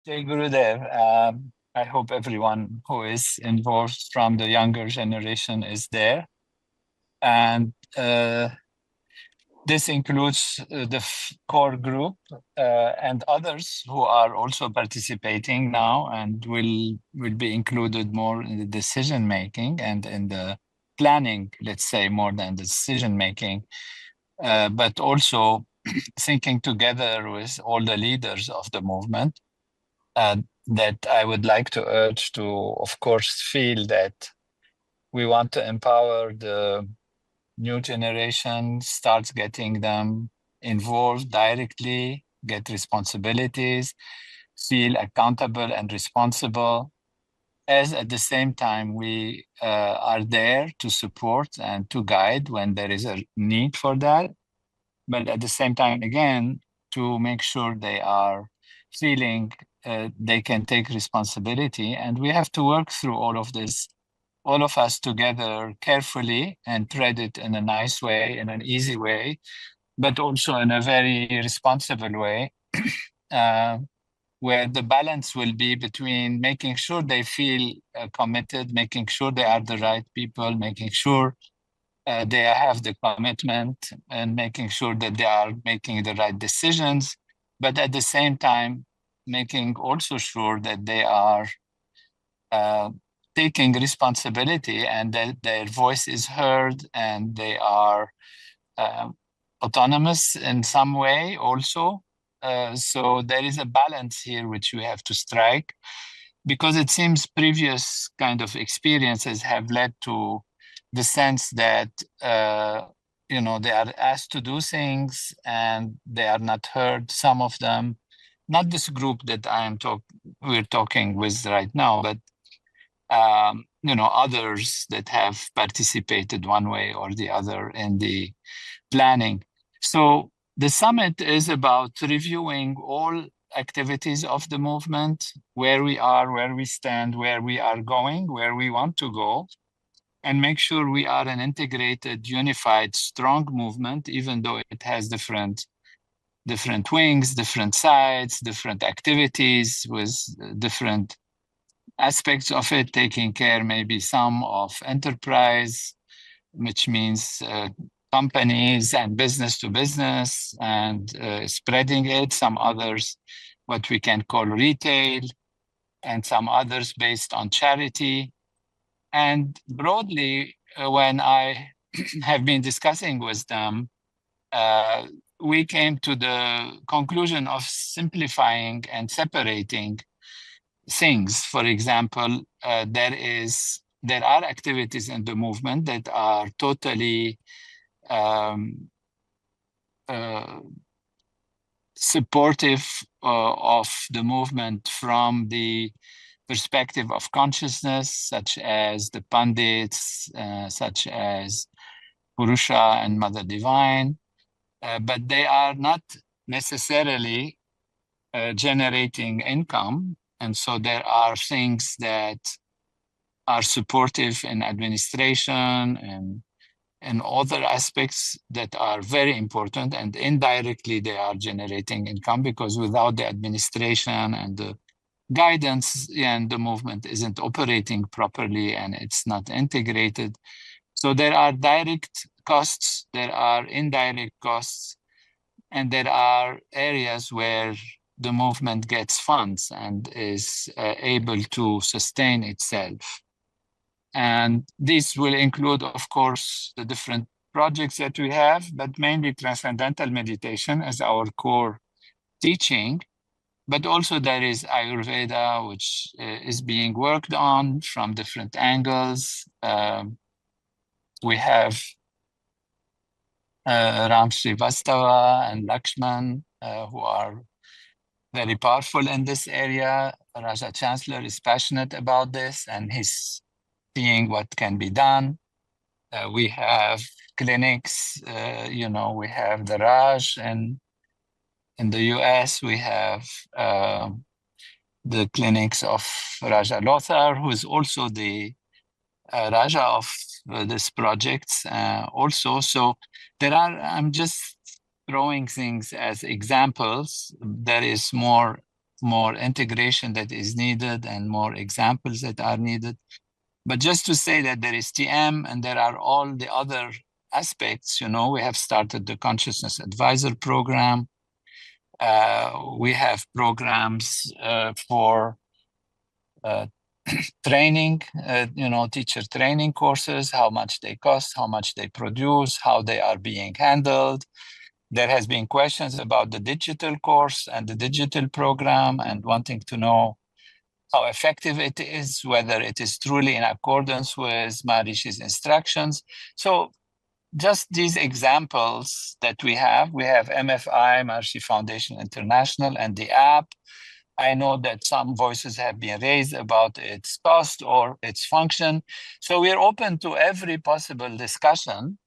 Jai Gurudev. I hope everyone who is involved from the younger generation is there. And this includes the core group and others who are also participating now and will be included more in the decision making and in the planning, let's say, more than the decision making, but also thinking together with all the leaders of the movement. That I would like to urge to, of course, feel that we want to empower the new generation, start getting them involved directly, get responsibilities, feel accountable and responsible, as at the same time we are there to support and to guide when there is a need for that. But at the same time, again, to make sure they are feeling they can take responsibility. And we have to work through all of this, all of us together carefully and tread it in a nice way, in an easy way, but also in a very responsible way, where the balance will be between making sure they feel committed, making sure they are the right people, making sure they have the commitment, and making sure that they are making the right decisions, but at the same time, making also sure that they are taking responsibility and that their voice is heard and they are autonomous in some way also. So there is a balance here which we have to strike, because it seems previous kind of experiences have led to the sense that they are asked to do things and they are not heard. Some of them, not this group that we're talking with right now, but others that have participated one way or the other in the planning. So the summit is about reviewing all activities of the movement, where we are, where we stand, where we are going, where we want to go, and make sure we are an integrated, unified, strong movement, even though it has different wings, different sides, different activities with different aspects of it, taking care maybe some of enterprise, which means companies and business to business, and spreading it, some others what we can call retail, and some others based on charity. And broadly, when I have been discussing with them, we came to the conclusion of simplifying and separating things. For example, there are activities in the movement that are totally supportive of the movement from the perspective of consciousness, such as the Pandits, such as Purusha and Mother Divine, but they are not necessarily generating income. And so there are things that are supportive in administration and other aspects that are very important, and indirectly they are generating income, because without the administration and the guidance, and the movement isn't operating properly and it's not integrated. So there are direct costs, there are indirect costs, and there are areas where the movement gets funds and is able to sustain itself. And this will include, of course, the different projects that we have, but mainly transcendental meditation as our core teaching. But also there is Ayurveda, which is being worked on from different angles. We have Ram Srivastava and Lakshman, who are very powerful in this area. Raja Chancellor is passionate about this, and he's seeing what can be done. We have clinics, we have the Raj, and in the US, we have the clinics of Raja Lothar, who is also the Raja of this project also. So I'm just throwing things as examples. There is more more integration that is needed and more examples that are needed. But just to say that there is TM and there are all the other aspects, we have started the Consciousness Advisor Program. We have programs for training, teacher training courses, how much they cost, how much they produce, how they are being handled. There has been questions about the digital course and the digital program and wanting to know how effective it is, whether it is truly in accordance with Maharishi's instructions. So just these examples that we have MFI, Maharishi Foundation International, and the app. I know that some voices have been raised about its cost or its function. So we're open to every possible discussion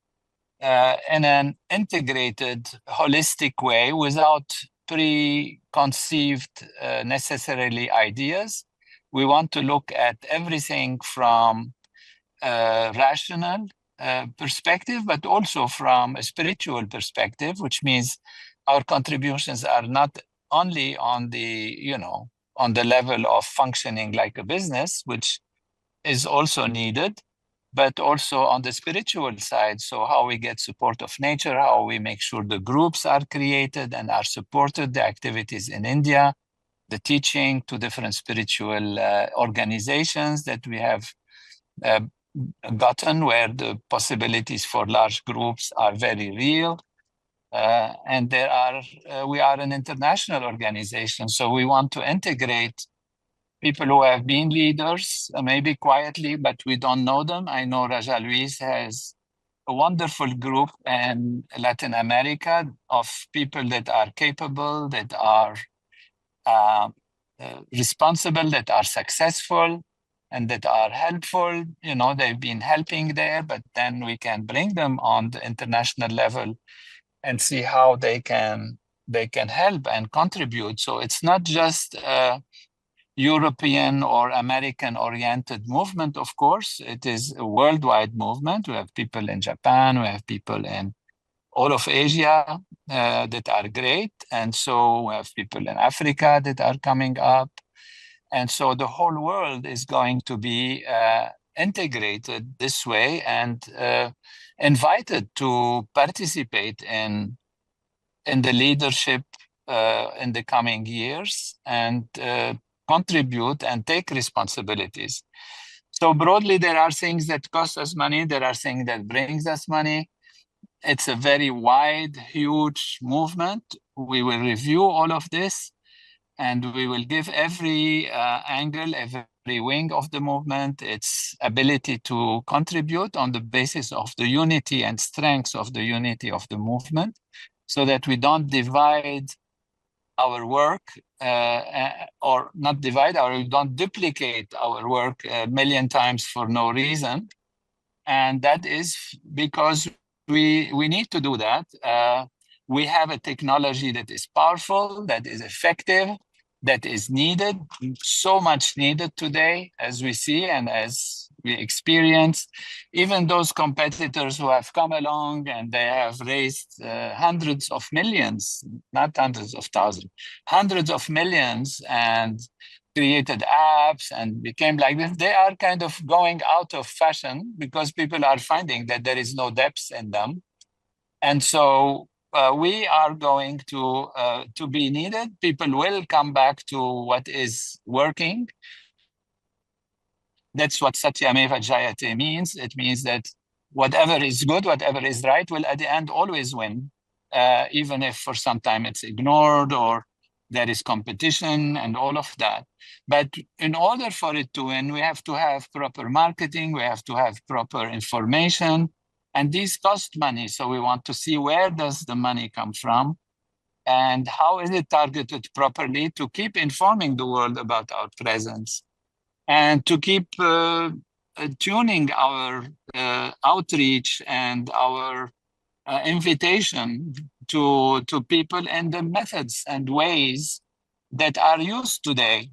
in an integrated, holistic way without preconceived necessarily ideas. We want to look at everything from rational perspective, but also from a spiritual perspective, which means our contributions are not only on the, on the level of functioning like a business, which is also needed, but also on the spiritual side. So how we get support of nature, how we make sure the groups are created and are supported, the activities in India, the teaching to different spiritual organizations that we have gotten, where the possibilities for large groups are very real. And we are an international organization, so we want to integrate people who have been leaders, maybe quietly, but we don't know them. I know Raja Luis has a wonderful group in Latin America of people that are capable, that are responsible, that are successful, and that are helpful. They've been helping there, but then we can bring them on the international level and see how they can help and contribute. So it's not just a European or American-oriented movement, of course. It is a worldwide movement. We have people in Japan, we have people in all of Asia that are great. And so we have people in Africa that are coming up. And so the whole world is going to be integrated this way and invited to participate in the leadership in the coming years and contribute and take responsibilities. So broadly, there are things that cost us money. There are things that brings us money. It's a very wide, huge movement. We will review all of this, and we will give every angle, every wing of the movement, its ability to contribute on the basis of the unity and strengths of the unity of the movement, so that we don't divide our work, or not divide, or we don't duplicate our work a million times for no reason. And that is because we need to do that. We have a technology that is powerful, that is effective, that is needed, so much needed today, as we see and as we experience. Even those competitors who have come along and they have raised hundreds of millions, not hundreds of thousands, hundreds of millions, and created apps and became like this, they are kind of going out of fashion because people are finding that there is no depth in them. And so we are going to be needed. People will come back to what is working. That's what Satyameva Jayate means. It means that whatever is good, whatever is right, will at the end always win, even if for some time it's ignored or there is competition and all of that. But in order for it to win, we have to have proper marketing, we have to have proper information, and these cost money. So we want to see where does the money come from and how is it targeted properly to keep informing the world about our presence and to keep tuning our outreach and our invitation to people and the methods and ways that are used today.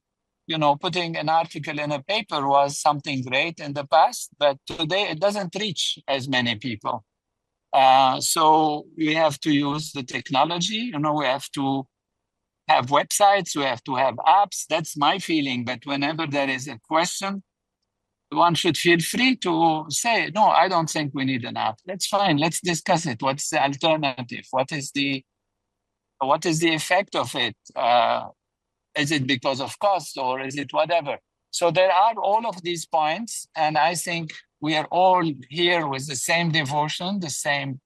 Putting an article in a paper was something great in the past, but today it doesn't reach as many people. So we have to use the technology. We have to have websites, we have to have apps. That's my feeling. But whenever there is a question, one should feel free to say, no, I don't think we need an app. That's fine. Let's discuss it. What's the alternative? What is the effect of it? Is it because of cost, or is it whatever? So there are all of these points, and I think we are all here with the same devotion, the same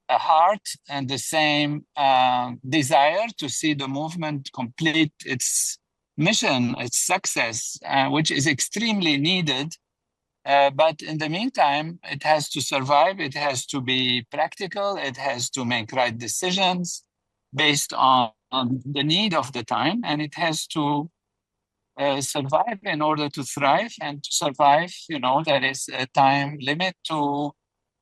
heart, and the same desire to see the movement complete its mission, its success, which is extremely needed. But in the meantime, it has to survive. It has to be practical. It has to make right decisions based on the need of the time, and it has to survive in order to thrive. And to survive, there is a time limit to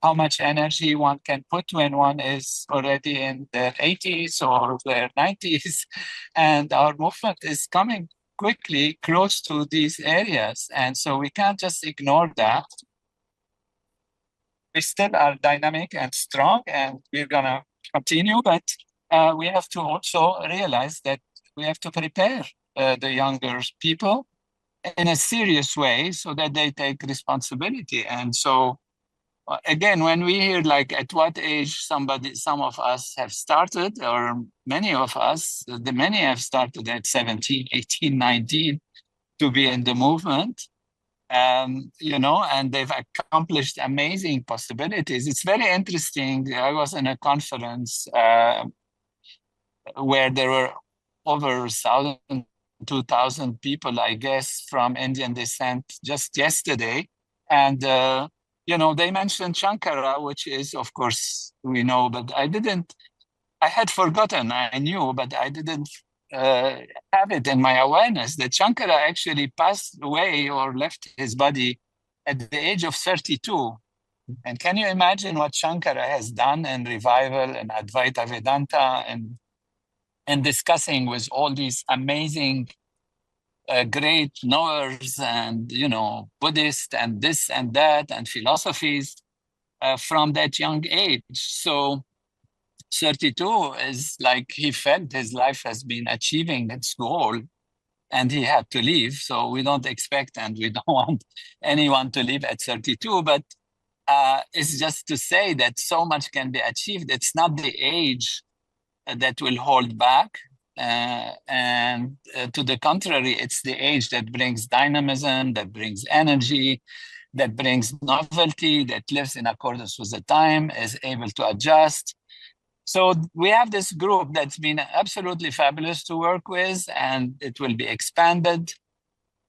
how much energy one can put when one is already in their 80s or their 90s. And our movement is coming quickly close to these areas. And so we can't just ignore that. We still are dynamic and strong, and we're going to continue, but we have to also realize that we have to prepare the younger people in a serious way so that they take responsibility. And so, again, when we hear like at what age some of us have started, or many of us, many have started at 17, 18, 19 to be in the movement. And they've accomplished amazing possibilities. It's very interesting. I was in a conference where there were over 1,000, 2,000 people, I guess, from Indian descent just yesterday. And, they mentioned Shankara, which is, of course, we know, but I had forgotten. I knew, but I didn't have it in my awareness that Shankara actually passed away or left his body at the age of 32. And can you imagine what Shankara has done in revival and Advaita Vedanta and discussing with all these amazing great knowers and, Buddhist and this and that and philosophies from that young age. So 32 is like he felt his life has been achieving its goal and he had to leave. So we don't expect and we don't want anyone to leave at 32, but it's just to say that so much can be achieved. It's not the age that will hold back. And to the contrary, it's the age that brings dynamism, that brings energy, that brings novelty, that lives in accordance with the time, is able to adjust. So we have this group that's been absolutely fabulous to work with, and it will be expanded.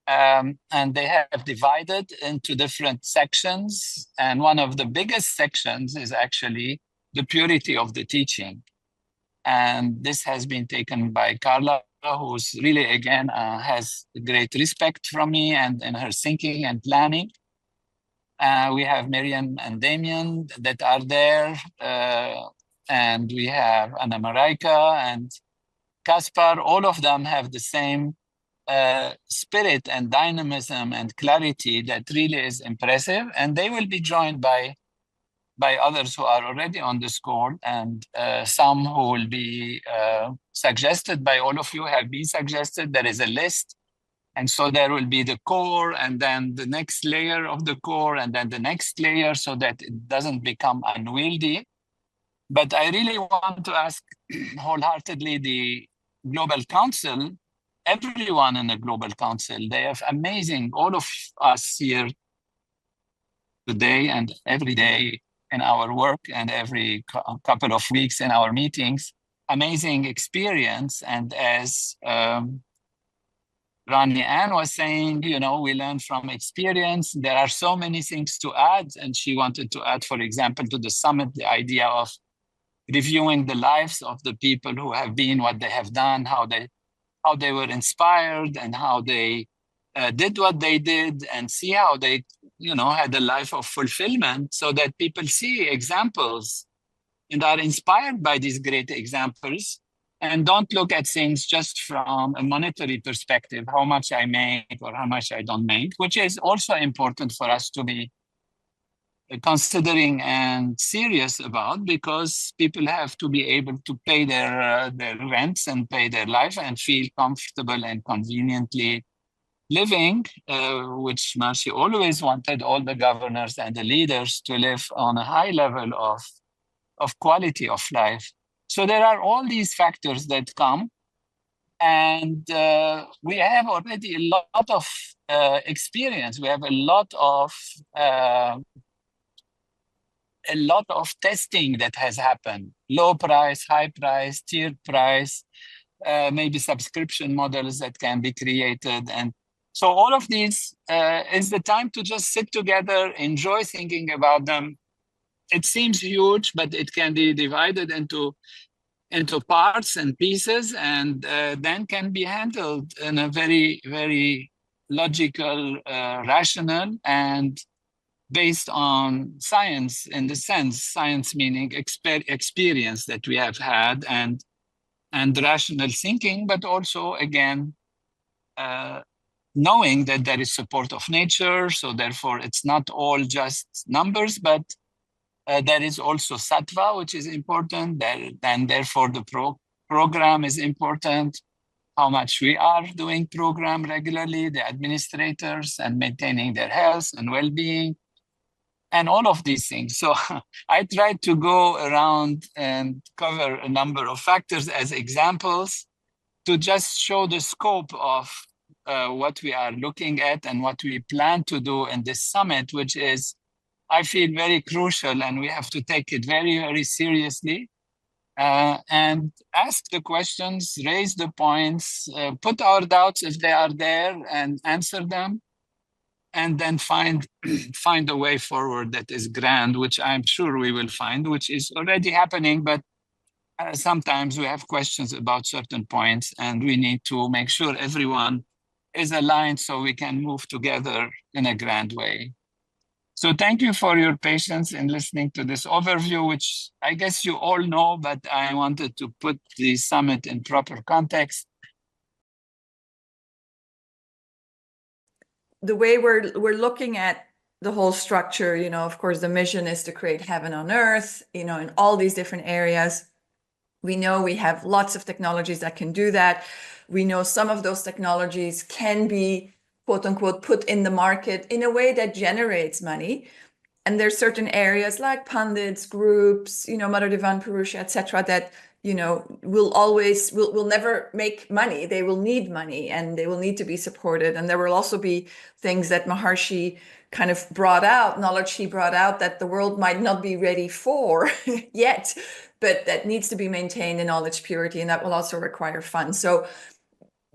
And they have divided into different sections. And one of the biggest sections is actually the purity of the teaching. And this has been taken by Carla, who's really, again, has great respect from me and in her thinking and planning. We have Miriam and Damien that are there. And we have Anna Maraika and Kaspar. All of them have the same spirit and dynamism and clarity that really is impressive. And they will be joined by others who are already on this call, and some who will be suggested by all of you, have been suggested. There is a list. And so there will be the core, and then the next layer of the core, and then the next layer, so that it doesn't become unwieldy. But I really want to ask wholeheartedly the Global Council, everyone in the Global Council, they have amazing, all of us here today and every day in our work and every couple of weeks in our meetings, amazing experience. And as Rani Ann was saying, we learn from experience. There are so many things to add. And she wanted to add, for example, to the summit, the idea of reviewing the lives of the people who have been, what they have done, how they were inspired, and how they did what they did, and see how they, had a life of fulfillment, so that people see examples and are inspired by these great examples, and don't look at things just from a monetary perspective, how much I make or how much I don't make, which is also important for us to be considering and serious about, because people have to be able to pay their rents and pay their life and feel comfortable and conveniently living, which Marcy always wanted all the governors and the leaders to live on a high level of quality of life. So there are all these factors that come, and we have already a lot of experience. We have a lot of testing that has happened: low price, high price, tiered price, maybe subscription models that can be created. And so all of these is the time to just sit together, enjoy thinking about them. It seems huge, but it can be divided into parts and pieces, and then can be handled in a very, very logical, rational, and based on science, in the sense, science meaning experience that we have had, and rational thinking, but also, again, knowing that there is support of nature. So therefore, it's not all just numbers, but there is also sattva, which is important. And therefore, the program is important. How much we are doing program regularly, the administrators, and maintaining their health and well-being, and all of these things. So I tried to go around and cover a number of factors as examples to just show the scope of what we are looking at and what we plan to do in this summit, which is, I feel, very crucial, and we have to take it very, very seriously, and ask the questions, raise the points, put our doubts if they are there, and answer them, and then find a way forward that is grand, which I'm sure we will find, which is already happening. But sometimes we have questions about certain points, and we need to make sure everyone is aligned so we can move together in a grand way. So thank you for your patience in listening to this overview, which I guess you all know, but I wanted to put the summit in proper context. The way we're looking at the whole structure, of course, the mission is to create heaven on earth, in all these different areas. We know we have lots of technologies that can do that. We know some of those technologies can be, quote unquote, put in the market in a way that generates money. And there's certain areas like pundits, groups, Mother Divan, Purusha, etc., that will never make money. They will need money, and they will need to be supported. And there will also be things that Maharshi kind of brought out, knowledge he brought out, that the world might not be ready for yet, but that needs to be maintained in all its purity, and that will also require funds. So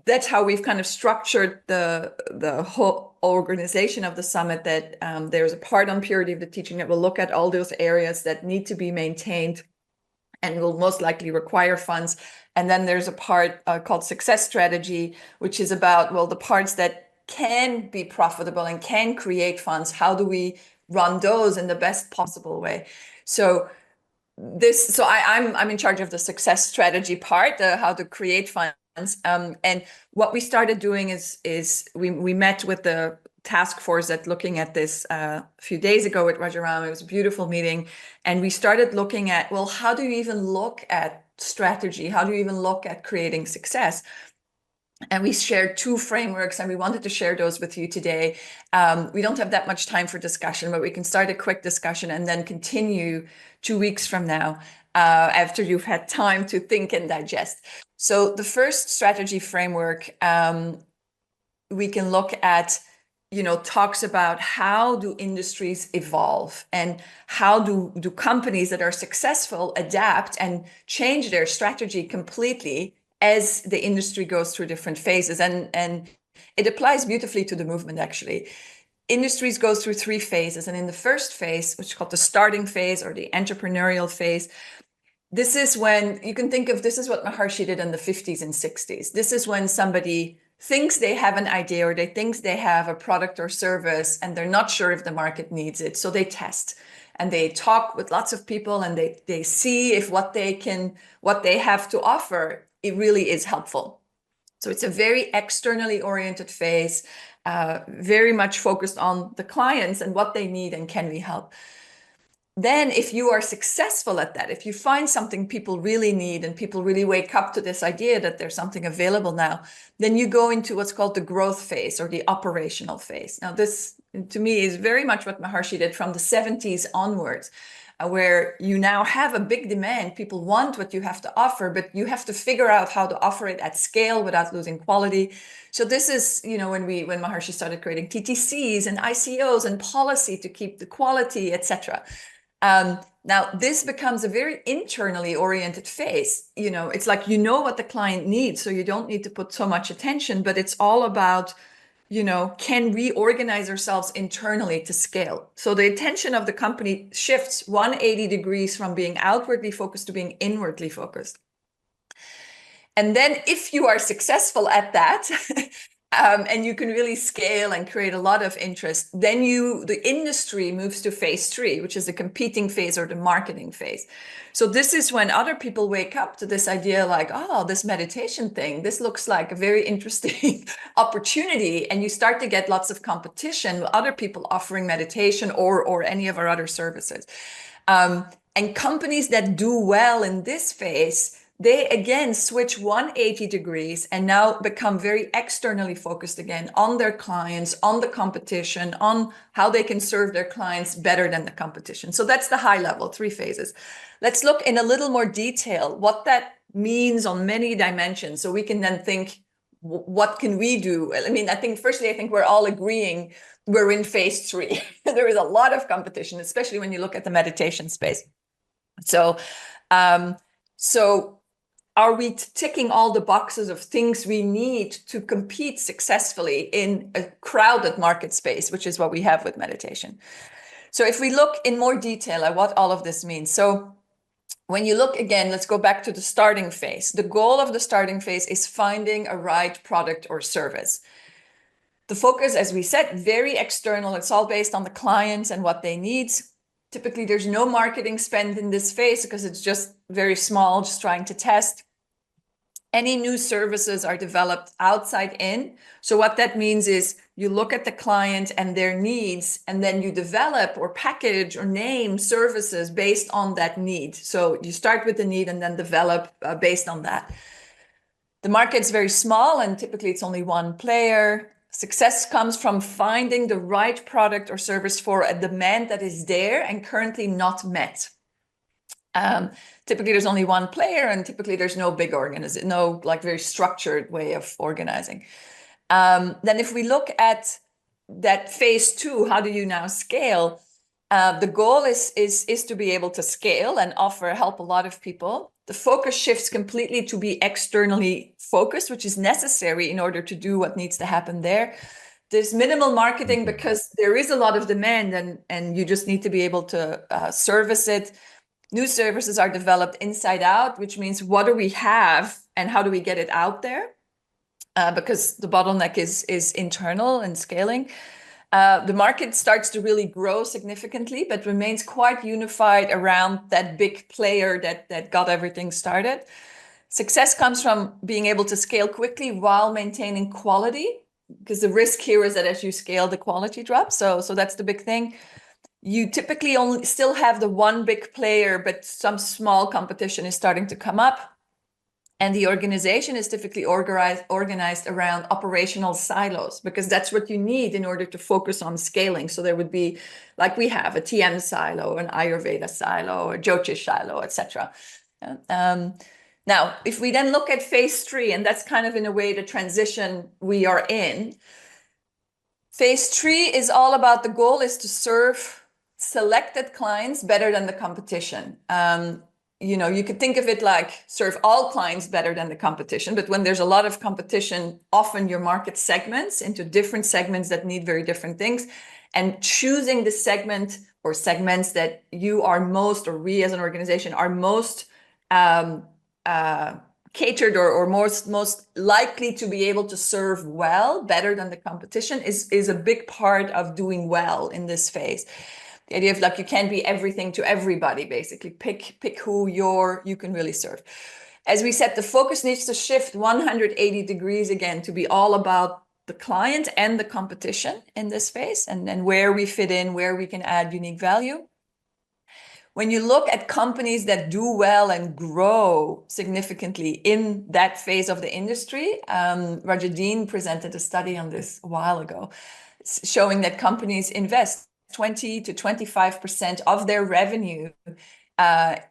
that's how we've kind of structured the whole organization of the summit, that there's a part on purity of the teaching that will look at all those areas that need to be maintained and will most likely require funds. And then there's a part called success strategy, which is about, well, the parts that can be profitable and can create funds. How do we run those in the best possible way? So I'm in charge of the success strategy part, how to create funds. And what we started doing is we met with the task force that looking at this a few days ago with Rajaram. It was a beautiful meeting. And we started looking at, well, how do you even look at strategy? How do you even look at creating success? And we shared 2 frameworks, and we wanted to share those with you today. We don't have that much time for discussion, but we can start a quick discussion and then continue 2 weeks from now, after you've had time to think and digest. So the first strategy framework we can look at, talks about how do industries evolve, and how do companies that are successful adapt and change their strategy completely as the industry goes through different phases. And it applies beautifully to the movement, actually. Industries go through 3 phases. And in the first phase, which is called the starting phase or the entrepreneurial phase, this is when you can think of, this is what Maharshi did in the 50s and 60s. This is when somebody thinks they have an idea, or they think they have a product or service, and they're not sure if the market needs it. So they test, and they talk with lots of people, and they see if what they have to offer, it really is helpful. So it's a very externally oriented phase, very much focused on the clients and what they need and can we help. then if you are successful at that, if you find something people really need and people really wake up to this idea that there's something available now, then you go into what's called the growth phase or the operational phase. Now, this to me is very much what Maharshi did from the 70s onwards, where you now have a big demand. People want what you have to offer, but you have to figure out how to offer it at scale without losing quality. So this is, when Maharshi started creating TTCs and ICOs and policy to keep the quality, etc. Now, this becomes a very internally oriented phase. It's like, what the client needs, so you don't need to put so much attention, but it's all about, can we organize ourselves internally to scale? So the attention of the company shifts 180 degrees from being outwardly focused to being inwardly focused. And then if you are successful at that, and you can really scale and create a lot of interest, then the industry moves to phase 3, which is the competing phase or the marketing phase. So this is when other people wake up to this idea like, oh, this meditation thing, this looks like a very interesting opportunity. And you start to get lots of competition with other people offering meditation or any of our other services. And companies that do well in this phase, they again switch 180 degrees and now become very externally focused again on their clients, on the competition, on how they can serve their clients better than the competition. So that's the high level, 3 phases. Let's look in a little more detail what that means on many dimensions, so we can then think, what can we do? I think we're all agreeing we're in phase 3. There is a lot of competition, especially when you look at the meditation space. So are we ticking all the boxes of things we need to compete successfully in a crowded market space, which is what we have with meditation? So if we look in more detail at what all of this means. So when you look again, let's go back to the starting phase. The goal of the starting phase is finding a right product or service. The focus, as we said, very external. It's all based on the clients and what they need. Typically, there's no marketing spend in this phase because it's just very small, just trying to test. Any new services are developed outside in. So what that means is you look at the client and their needs, and then you develop or package or name services based on that need. So you start with the need and then develop based on that. The market's very small and typically it's only one player. Success comes from finding the right product or service for a demand that is there and currently not met. Typically there's only one player, and typically there's no big organization, no very structured way of organizing. Then if we look at that phase 2, how do you now scale? The goal is to be able to scale and help a lot of people. The focus shifts completely to be externally focused, which is necessary in order to do what needs to happen there. There's minimal marketing because there is a lot of demand, and you just need to be able to service it. New services are developed inside out, which means what do we have and how do we get it out there? Because the bottleneck is internal and scaling. The market starts to really grow significantly, but remains quite unified around that big player that got everything started. Success comes from being able to scale quickly while maintaining quality, because the risk here is that as you scale, the quality drops. So that's the big thing. You typically only still have the one big player, but some small competition is starting to come up. And the organization is typically organized around operational silos, because that's what you need in order to focus on scaling. So there would be, like we have, a TM silo, an Ayurveda silo, a Jyotish silo, etc. Now, if we then look at phase 3, and that's kind of in a way the transition we are in, phase 3 is all about, the goal is to serve selected clients better than the competition. You could think of it like serve all clients better than the competition, but when there's a lot of competition, often your market segments into different segments that need very different things, and choosing the segment or segments that you are most, or we as an organization are most catered or most likely to be able to serve well, better than the competition, is a big part of doing well in this phase. The idea of you can't be everything to everybody, basically. Pick who you can really serve. As we said, the focus needs to shift 180 degrees again to be all about the client and the competition in this phase, and where we fit in, where we can add unique value. when you look at companies that do well and grow significantly in that phase of the industry, Roger Dean presented a study on this a while ago, showing that companies invest 20 to 25% of their revenue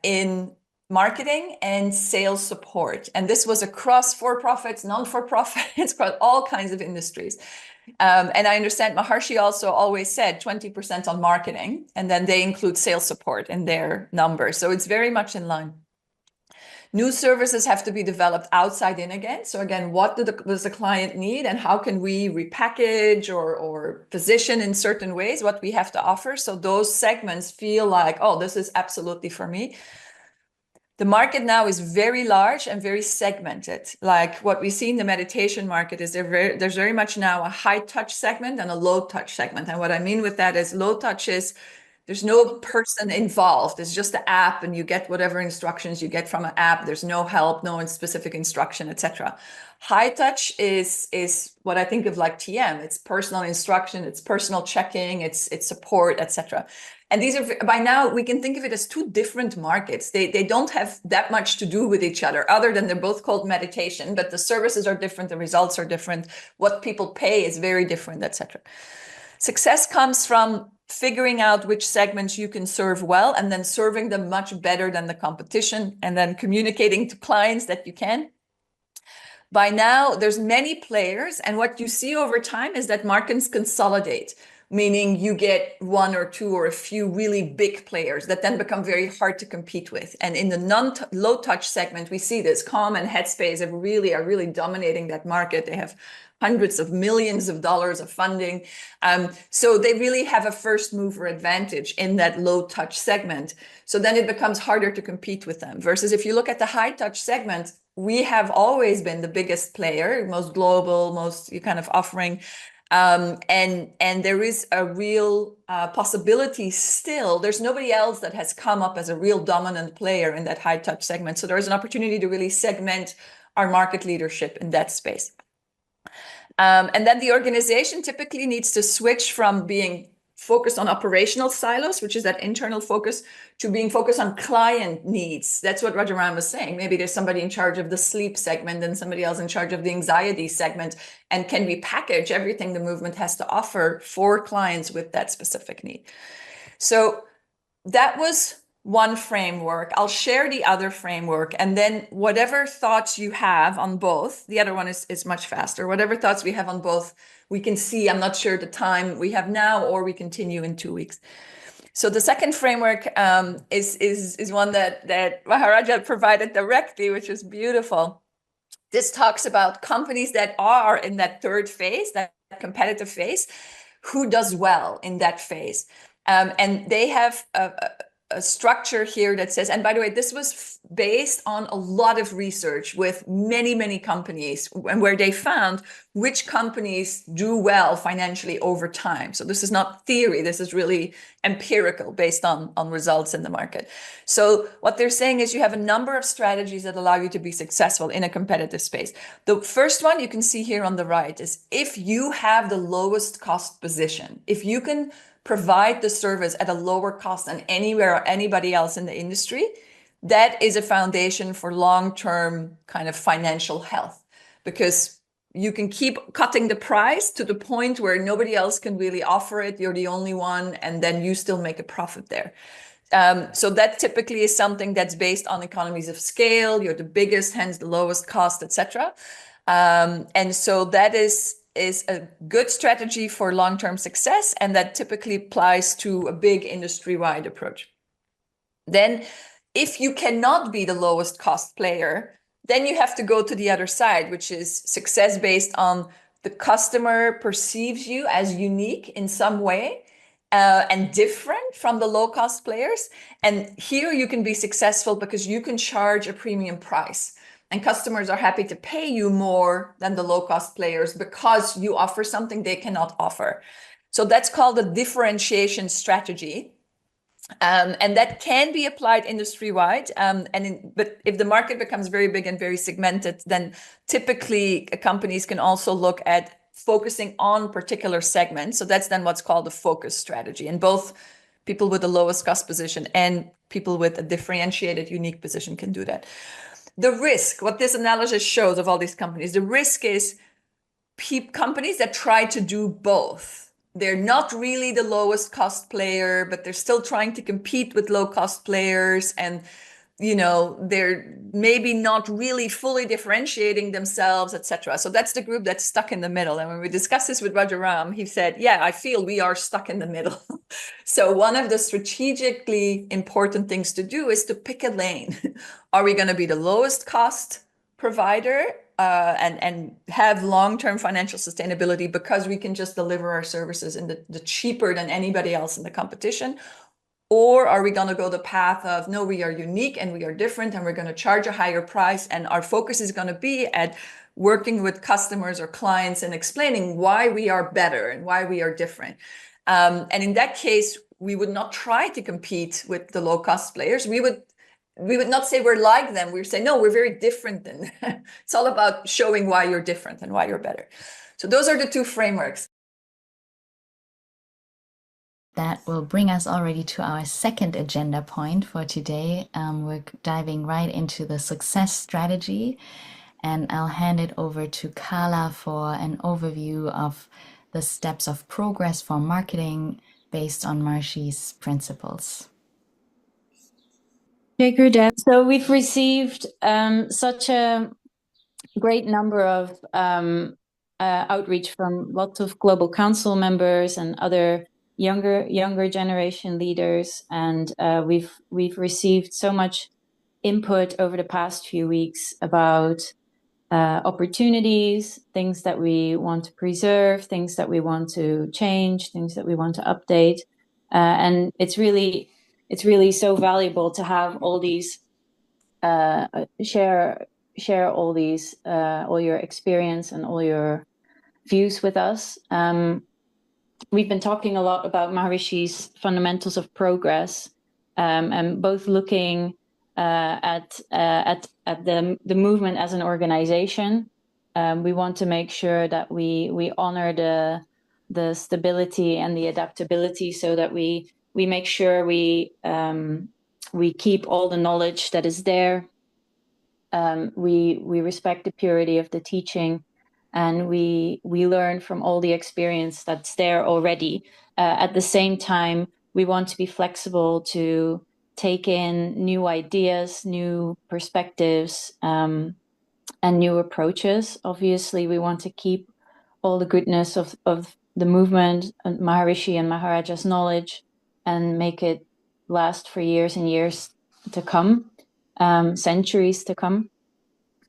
in marketing and sales support. And this was across for-profits, non-for-profits, across all kinds of industries. And I understand Maharshi also always said 20% on marketing, and then they include sales support in their numbers. So it's very much in line. New services have to be developed outside in again. So again, what does the client need, and how can we repackage or position in certain ways what we have to offer, so those segments feel like, oh, this is absolutely for me. The market now is very large and very segmented. Like what we see in the meditation market is there's very much now a high touch segment and a low touch segment. And what I mean with that is low touch is there's no person involved. It's just the app, and you get whatever instructions you get from an app. There's no help, no specific instruction, etc. High touch is what I think of like TM. It's personal instruction, it's personal checking, it's support, etc. And these are, by now, we can think of it as two different markets. They don't have that much to do with each other, other than they're both called meditation, but the services are different, the results are different, what people pay is very different, etc. Success comes from figuring out which segments you can serve well, and then serving them much better than the competition, and then communicating to clients that you can. By now, there's many players, and what you see over time is that markets consolidate, meaning you get one or two or a few really big players that then become very hard to compete with. And in the low touch segment, we see this. Calm and Headspace are really dominating that market. They have hundreds of millions of dollars of funding. So they really have a first mover advantage in that low touch segment. So then it becomes harder to compete with them. Versus if you look at the high touch segment, we have always been the biggest player, most global, most kind of offering. And there is a real possibility still. There's nobody else that has come up as a real dominant player in that high touch segment. So there is an opportunity to really segment our market leadership in that space. And then the organization typically needs to switch from being focused on operational silos, which is that internal focus, to being focused on client needs. That's what Rajaram was saying. Maybe there's somebody in charge of the sleep segment and somebody else in charge of the anxiety segment. And can we package everything the movement has to offer for clients with that specific need? So that was one framework. I'll share the other framework, and then whatever thoughts you have on both, the other one is much faster. Whatever thoughts we have on both, we can see. I'm not sure the time we have now, or we continue in 2 weeks. So the second framework is one that Maharaja provided directly, which is beautiful. This talks about companies that are in that third phase, that competitive phase, who does well in that phase. And they have a structure here that says, and by the way, this was based on a lot of research with many companies, and where they found which companies do well financially over time. So this is not theory, this is really empirical based on results in the market. So what they're saying is you have a number of strategies that allow you to be successful in a competitive space. The first one you can see here on the right is if you have the lowest cost position, if you can provide the service at a lower cost than anywhere or anybody else in the industry, that is a foundation for long-term kind of financial health, because you can keep cutting the price to the point where nobody else can really offer it. You're the only one, and then you still make a profit there. So that typically is something that's based on economies of scale. You're the biggest, hence the lowest cost, etc. And so that is a good strategy for long-term success, and that typically applies to a big industry-wide approach. Then, if you cannot be the lowest cost player, then you have to go to the other side, which is success based on the customer perceives you as unique in some way and different from the low-cost players. And here you can be successful because you can charge a premium price. And customers are happy to pay you more than the low-cost players because you offer something they cannot offer. So that's called a differentiation strategy. And that can be applied industry-wide. But if the market becomes very big and very segmented, then typically companies can also look at focusing on particular segments. So that's then what's called a focus strategy. And both People with the lowest cost position and people with a differentiated, unique position can do that. The risk, what this analysis shows of all these companies, the risk is companies that try to do both. They're not really the lowest cost player, but they're still trying to compete with low cost players, and they're maybe not really fully differentiating themselves, etc. So that's the group that's stuck in the middle. And when we discussed this with Rajaram, he said, yeah, I feel we are stuck in the middle. So one of the strategically important things to do is to pick a lane. Are we going to be the lowest cost provider and have long-term financial sustainability because we can just deliver our services in the cheaper than anybody else in the competition? Or are we going to go the path of, no, we are unique and we are different and we're going to charge a higher price, and our focus is going to be at working with customers or clients and explaining why we are better and why we are different. And in that case, we would not try to compete with the low-cost players. We would not say we're like them. We would say, no, we're very different. And it's all about showing why you're different and why you're better. So those are the two frameworks. That will bring us already to our second agenda point for today. We're diving right into the success strategy, and I'll hand it over to Carla for an overview of the steps of progress for marketing based on Maharshi's principles. Okay, Gurdev. So we've received such a great number of outreach from lots of Global Council members and other younger generation leaders, and we've received so much input over the past few weeks about opportunities, things that we want to preserve, things that we want to change, things that we want to update, and it's really so valuable to have all these share all these all your experience and all your views with us. We've been talking a lot about Maharishi's fundamentals of progress, and both looking at the movement as an organization. We want to make sure that we honor the stability and the adaptability, so that we make sure we keep all the knowledge that is there. We respect the purity of the teaching, and we learn from all the experience that's there already. At the same time, we want to be flexible to take in new ideas, new perspectives, and new approaches. Obviously, we want to keep all the goodness of the movement and Maharishi and Maharaja's knowledge, and make it last for years and years to come, centuries to come.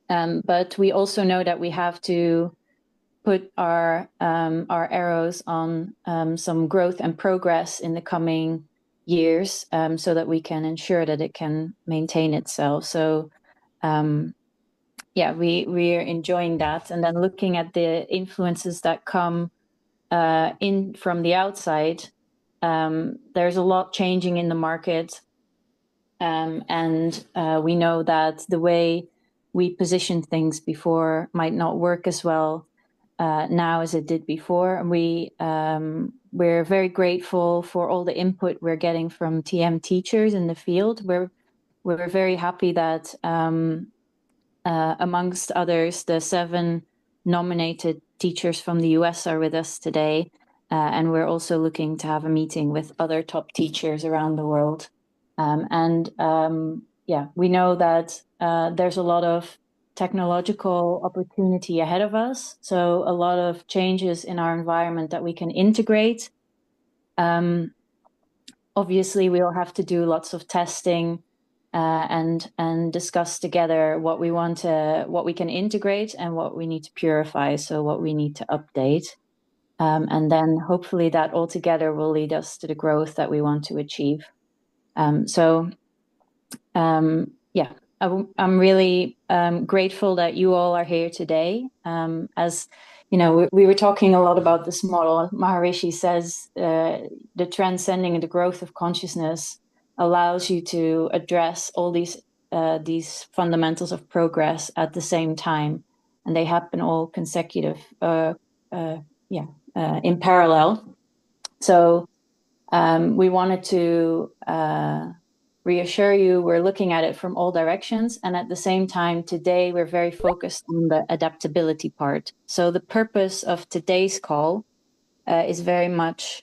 But we also know that we have to put our arrows on some growth and progress in the coming years, so that we can ensure that it can maintain itself. So we are enjoying that, and then looking at the influences that come in from the outside. There's a lot changing in the market, and we know that the way we positioned things before might not work as well now as it did before. And we're very grateful for all the input we're getting from TM teachers in the field. We're very happy that amongst others, the 7 nominated teachers from the US are with us today. And we're also looking to have a meeting with other top teachers around the world. We know that there's a lot of technological opportunity ahead of us. So a lot of changes in our environment that we can integrate. Obviously, we'll have to do lots of testing and discuss together what we can integrate and what we need to purify. So what we need to update. And then hopefully that all together will lead us to the growth that we want to achieve. I'm really grateful that you all are here today. As you know, we were talking a lot about this model. Maharishi says the transcending and the growth of consciousness allows you to address all these fundamentals of progress at the same time, and they happen all consecutive. In parallel. So We wanted to reassure you we're looking at it from all directions, and at the same time today we're very focused on the adaptability part. So the purpose of today's call is very much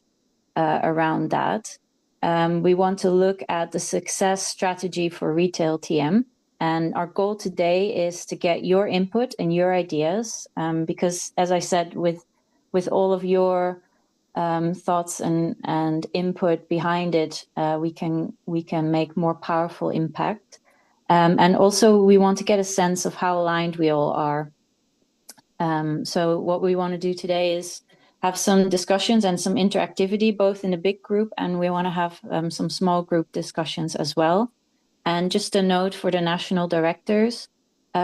around that. We want to look at the success strategy for retail TM, and our goal today is to get your input and your ideas, because as I said, with all of your thoughts and input behind it, we can make more powerful impact. And also we want to get a sense of how aligned we all are. So what we want to do today is have some discussions and some interactivity, both in a big group, and we want to have some small group discussions as well. And just a note for the national directors,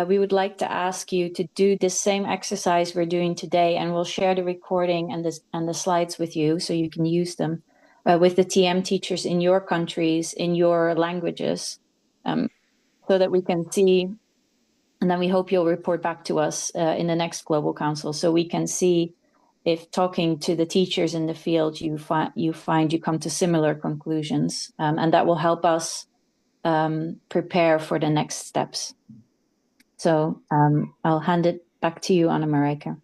we would like to ask you to do this same exercise we're doing today, and we'll share the recording and the slides with you so you can use them with the TM teachers in your countries, in your languages, so that we can see, and then we hope you'll report back to us in the next Global Council so we can see if talking to the teachers in the field you come to similar conclusions, and that will help us prepare for the next steps. So I'll hand it back to you, Anna Marijke.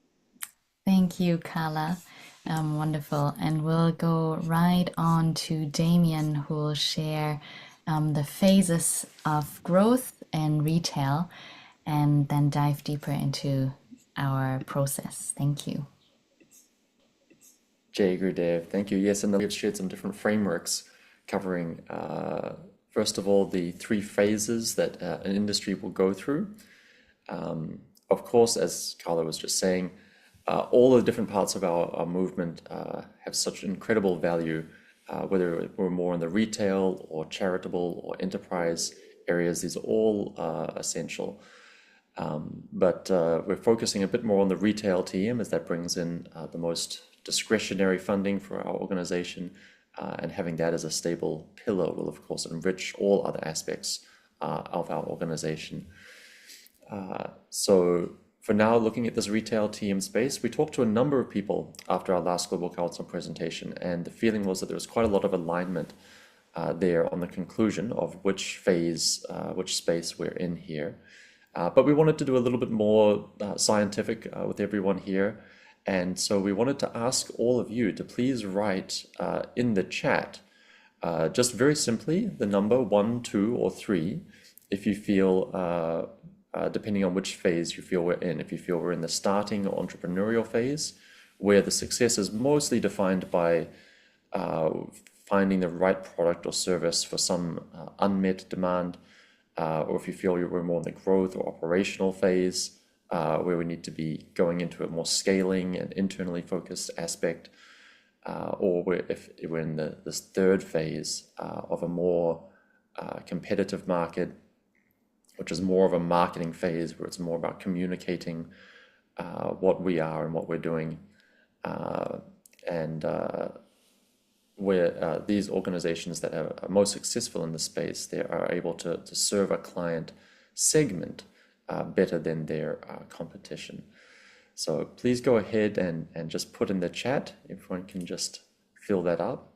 Thank you, Carla. Wonderful. And we'll go right on to Damien, who will share the phases of growth and retail, and then dive deeper into our process. Thank you. Jay Gurudev, thank you. Yes, and then we've shared some different frameworks covering, first of all, the 3 phases that an industry will go through. Of course, as Carla was just saying, all the different parts of our movement have such incredible value, whether we're more in the retail or charitable or enterprise areas. These are all essential. But we're focusing a bit more on the retail TM, as that brings in the most discretionary funding for our organization, and having that as a stable pillar will of course enrich all other aspects of our organization. So for now, looking at this retail TM space, we talked to a number of people after our last Global Council presentation, and the feeling was that there was quite a lot of alignment there on the conclusion of which phase, which space we're in here. But we wanted to do a little bit more scientific with everyone here. And so we wanted to ask all of you to please write in the chat, just very simply, the number 1, 2, or 3, if you feel, depending on which phase you feel we're in. If you feel we're in the starting or entrepreneurial phase, where the success is mostly defined by finding the right product or service for some unmet demand, or if you feel we're more in the growth or operational phase, where we need to be going into a more scaling and internally focused aspect, or if we're in this 3rd phase of a more competitive market, which is more of a marketing phase, where it's more about communicating what we are and what we're doing, and where these organizations that are most successful in the space, they are able to serve a client segment better than their competition. So please go ahead and just put in the chat. Everyone can just fill that up,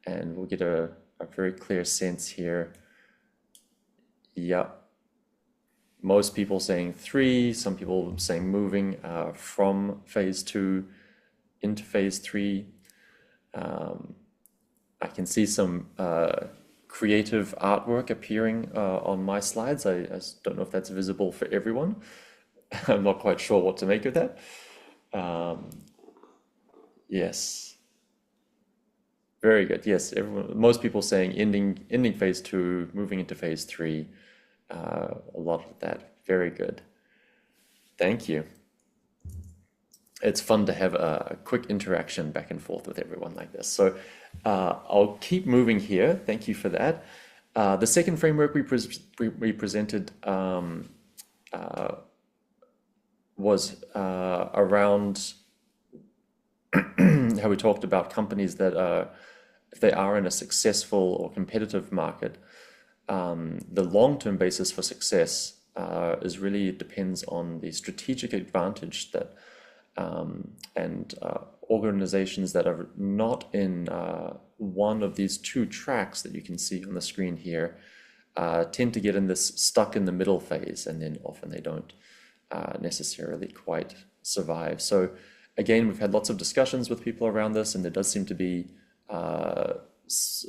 and we'll get a very clear sense here. Yeah, most people saying 3, some people saying moving from phase 2 into phase 3. I can see some creative artwork appearing on my slides. I don't know if that's visible for everyone. I'm not quite sure what to make of that. Yes. Very good. Yes, most people saying ending phase 2, moving into phase 3. A lot of that. Very good. Thank you. It's fun to have a quick interaction back and forth with everyone like this. So I'll keep moving here. Thank you for that. The second framework we presented was around how we talked about companies that if they are in a successful or competitive market, the long-term basis for success is really depends on the strategic advantage that and organizations that are not in one of these two tracks that you can see on the screen here tend to get in this stuck in the middle phase, and then often they don't necessarily quite survive. So again, we've had lots of discussions with people around this, and there does seem to be a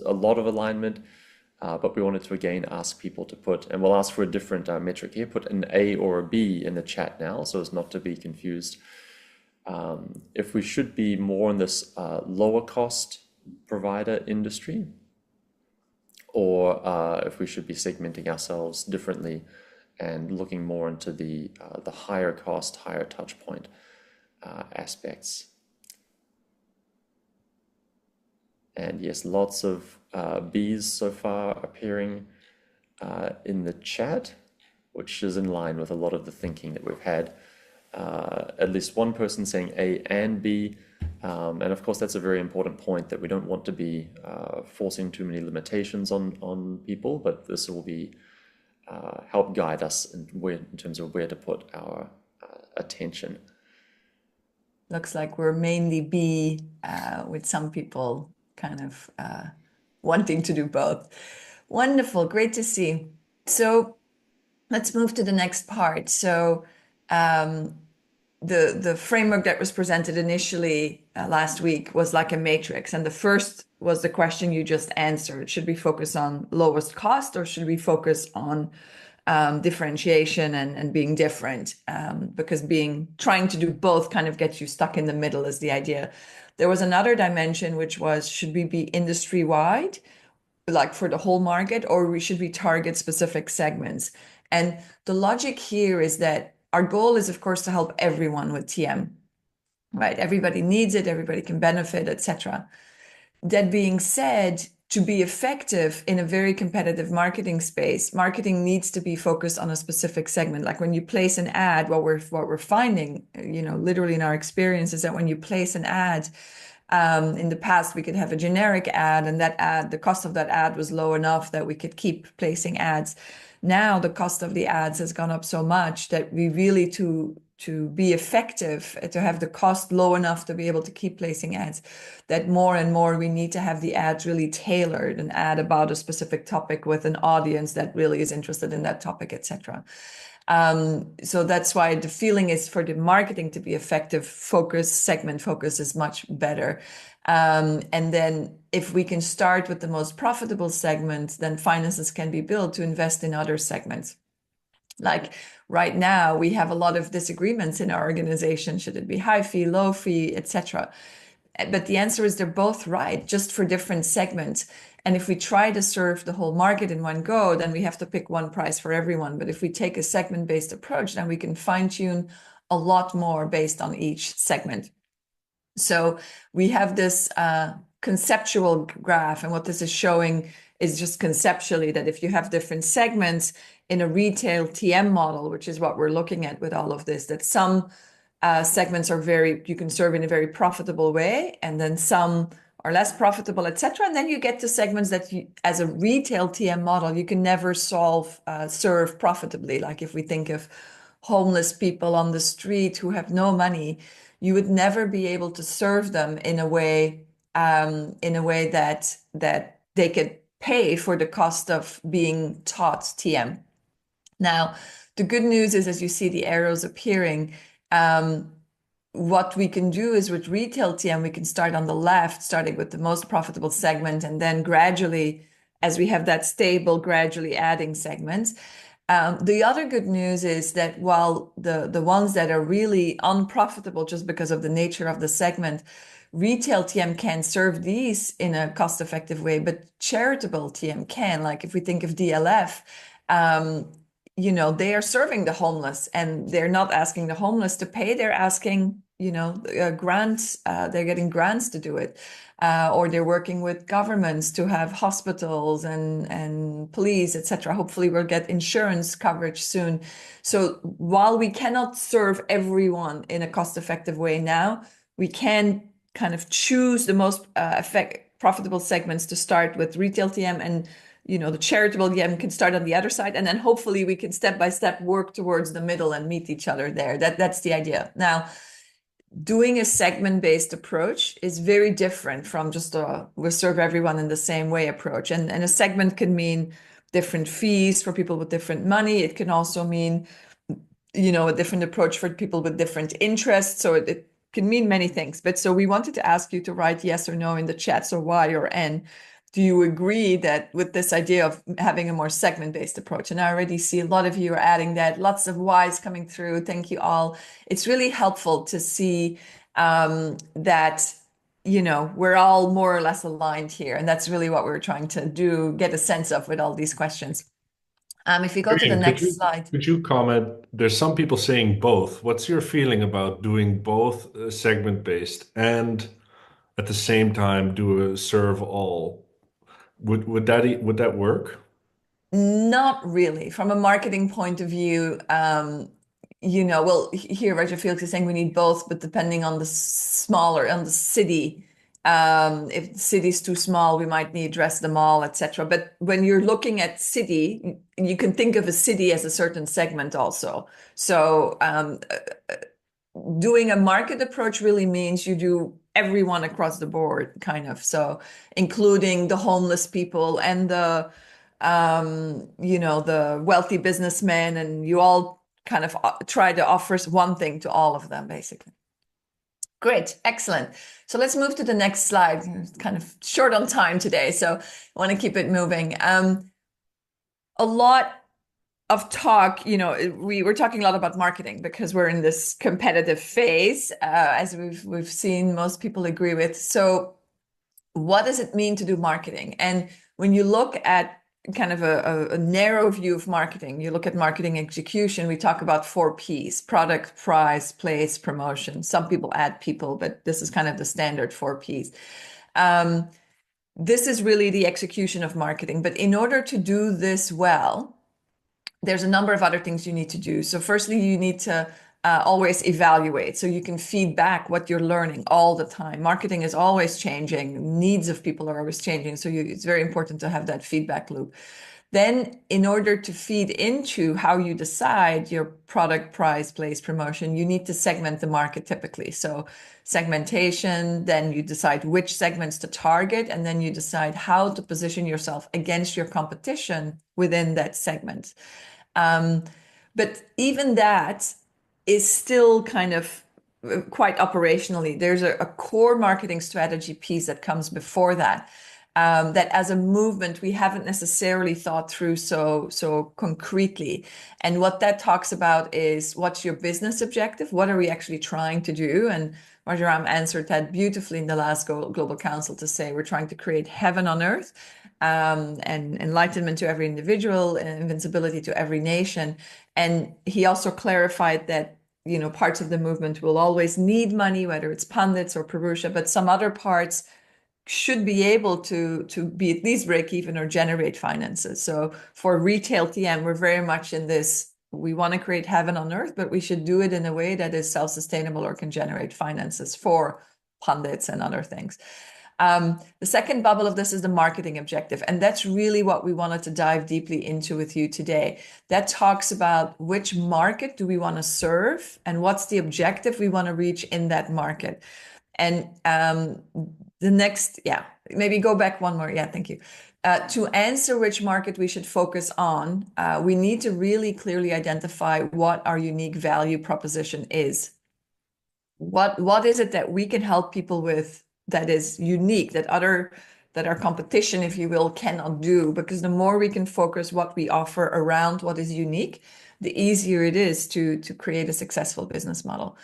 lot of alignment, but we wanted to again ask people to put, and we'll ask for a different metric here, put an A or a B in the chat now so as not to be confused. If we should be more in this lower cost provider industry, or if we should be segmenting ourselves differently and looking more into the higher cost, higher touch point aspects. And yes, lots of Bs so far appearing in the chat, which is in line with a lot of the thinking that we've had. At least one person saying A and B. And of course, that's a very important point, that we don't want to be forcing too many limitations on people, but this will be help guide us in terms of where to put our attention. Looks like we're mainly B, with some people kind of wanting to do both. Wonderful, great to see. So let's move to the next part. So the framework that was presented initially last week was like a matrix, and the first was the question you just answered. Should we focus on lowest cost, or should we focus on differentiation and being different? Because trying to do both kind of gets you stuck in the middle is the idea. There was another dimension, which was, should we be industry wide, like for the whole market, or should we target specific segments? And the logic here is that our goal is, of course, to help everyone with TM, right? Everybody needs it, everybody can benefit, etc. That being said, to be effective in a very competitive marketing space, marketing needs to be focused on a specific segment. Like when you place an ad, what we're finding, literally in our experience, is that when you place an ad, in the past, we could have a generic ad, and that ad, the cost of that ad was low enough that we could keep placing ads. Now the cost of the ads has gone up so much that we really, to be effective, to have the cost low enough to be able to keep placing ads, that more and more we need to have the ads really tailored, an ad about a specific topic with an audience that really is interested in that topic, etc. So that's why the feeling is, for the marketing to be effective, segment focus is much better. And then if we can start with the most profitable segment, then finances can be built to invest in other segments. Like right now, we have a lot of disagreements in our organization. Should it be high fee, low fee, etc.? But the answer is they're both right, just for different segments. And if we try to serve the whole market in one go, then we have to pick one price for everyone. But if we take a segment-based approach, then we can fine-tune a lot more based on each segment. So we have this conceptual graph, and what this is showing is just conceptually that if you have different segments in a retail TM model, which is what we're looking at with all of this, that some segments you can serve in a very profitable way, and then some are less profitable, etc. And then you get to segments that as a retail TM model, you can never serve profitably. Like if we think of homeless people on the street who have no money, you would never be able to serve them in a way that they could pay for the cost of being taught TM. Now, the good news is, as you see the arrows appearing, what we can do is with retail TM, we can start on the left, starting with the most profitable segment, and then gradually, as we have that stable, gradually adding segments. The other good news is that while the ones that are really unprofitable just because of the nature of the segment, retail TM can serve these in a cost-effective way, but charitable TM can. Like if we think of DLF, they are serving the homeless, and they're not asking the homeless to pay. They're asking, grants. They're getting grants to do it, or they're working with governments to have hospitals and police, etc. Hopefully, we'll get insurance coverage soon. So while we cannot serve everyone in a cost-effective way now, we can kind of choose the most profitable segments to start with retail TM, and the charitable TM can start on the other side, and then hopefully we can step by step work towards the middle and meet each other there. That's the idea. Now, doing a segment-based approach is very different from just we'll serve everyone in the same way approach. And a segment can mean different fees for people with different money. It can also mean, a different approach for people with different interests. So it can mean many things. But so we wanted to ask you to write yes or no in the chat. So Y or N. Do you agree that with this idea of having a more segment-based approach? And I already see a lot of you are adding that, lots of Ys coming through. Thank you all. It's really helpful to see that, we're all more or less aligned here. And that's really what we're trying to do, get a sense of with all these questions. If you go to the next slide. Could you comment? There's some people saying both. What's your feeling about doing both segment-based and at the same time do a serve all? Would that work? Not really. From a marketing point of view, well, here Roger Felix is saying we need both, but depending on the city, if the city's too small, we might need dress them all, etc. But when you're looking at city, you can think of a city as a certain segment also. So doing a market approach really means you do everyone across the board, kind of. So including the homeless people and the wealthy businessmen, and you all kind of try to offer one thing to all of them, basically. Great, excellent. So let's move to the next slide. It's kind of short on time today, so I want to keep it moving. A lot of talk, we were talking a lot about marketing because we're in this competitive phase, as we've seen most people agree with. So what does it mean to do marketing? And when you look at kind of a narrow view of marketing, you look at marketing execution, we talk about 4 Ps: product, price, place, promotion. Some people add people, but this is kind of the standard 4 Ps. This is really the execution of marketing. But in order to do this well, there's a number of other things you need to do. So firstly, you need to always evaluate, so you can feed back what you're learning all the time. Marketing is always changing. Needs of people are always changing. So it's very important to have that feedback loop. Then in order to feed into how you decide your product, price, place, promotion, you need to segment the market typically. So segmentation, then you decide which segments to target, and then you decide how to position yourself against your competition within that segment. But even that is still kind of quite operationally. There's a core marketing strategy piece that comes before that, that as a movement, we haven't necessarily thought through so concretely. And what that talks about is, what's your business objective? What are we actually trying to do? And Marjoram answered that beautifully in the last Global Council to say, we're trying to create heaven on earth, and enlightenment to every individual, and invincibility to every nation. And he also clarified that, parts of the movement will always need money, whether it's pundits or Purusha, but some other parts should be able to be at least break even or generate finances. So for retail TM, we're very much in this, we want to create heaven on earth, but we should do it in a way that is self-sustainable or can generate finances for pundits and other things. The second bubble of this is the marketing objective. And that's really what we wanted to dive deeply into with you today. That talks about which market do we want to serve and what's the objective we want to reach in that market. And the next, maybe go back one more. Yeah, thank you. To answer which market we should focus on, we need to really clearly identify what our unique value proposition is. What is it that we can help people with that is unique, that our competition, if you will, cannot do? Because the more we can focus what we offer around what is unique, the easier it is to create a successful business model.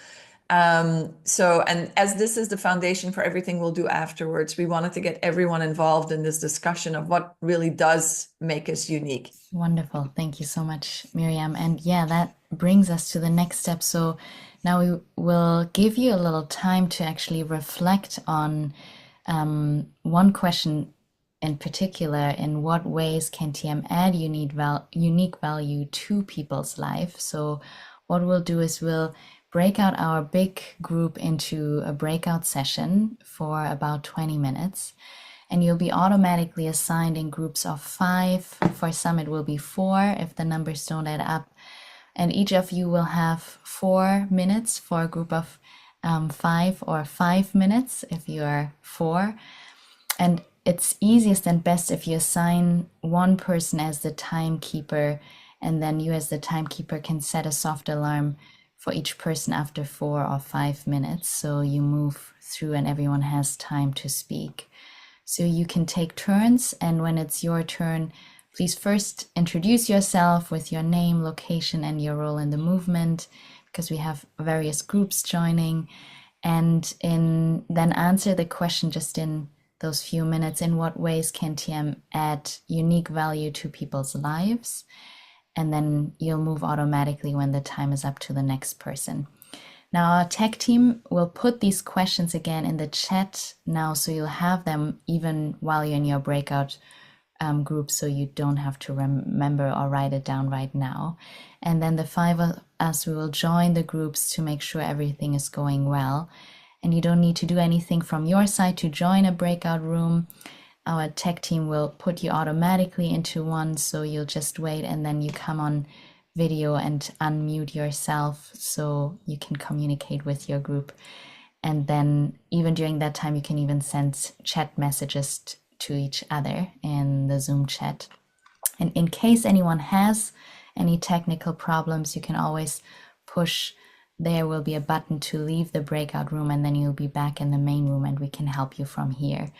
And as this is the foundation for everything we'll do afterwards, we wanted to get everyone involved in this discussion of what really does make us unique. Wonderful. Thank you so much, Miriam. And yeah, that brings us to the next step. So now we will give you a little time to actually reflect on one question in particular: in what ways can TM add unique value to people's life? So what we'll do is we'll break out our big group into a breakout session for about 20 minutes. And you'll be automatically assigned in groups of 5. For some, it will be 4 if the numbers don't add up. And each of you will have 4 minutes for a group of 5 or 5 minutes if you are 4. And it's easiest and best if you assign one person as the timekeeper, and then you as the timekeeper can set a soft alarm for each person after 4 or 5 minutes. So you move through and everyone has time to speak. So you can take turns, and when it's your turn, please first introduce yourself with your name, location, and your role in the movement, because we have various groups joining, and then answer the question just in those few minutes: in what ways can TM add unique value to people's lives? And then you'll move automatically when the time is up to the next person. Now our tech team will put these questions again in the chat now, so you'll have them even while you're in your breakout group, so you don't have to remember or write it down right now. And then the 5 of us, we will join the groups to make sure everything is going well. And you don't need to do anything from your side to join a breakout room. Our tech team will put you automatically into one, so you'll just wait, and then you come on video and unmute yourself so you can communicate with your group. And then even during that time, you can even send chat messages to each other in the Zoom chat. And in case anyone has any technical problems, you can always push. There will be a button to leave the breakout room, and then you'll be back in the main room, and we can help you from here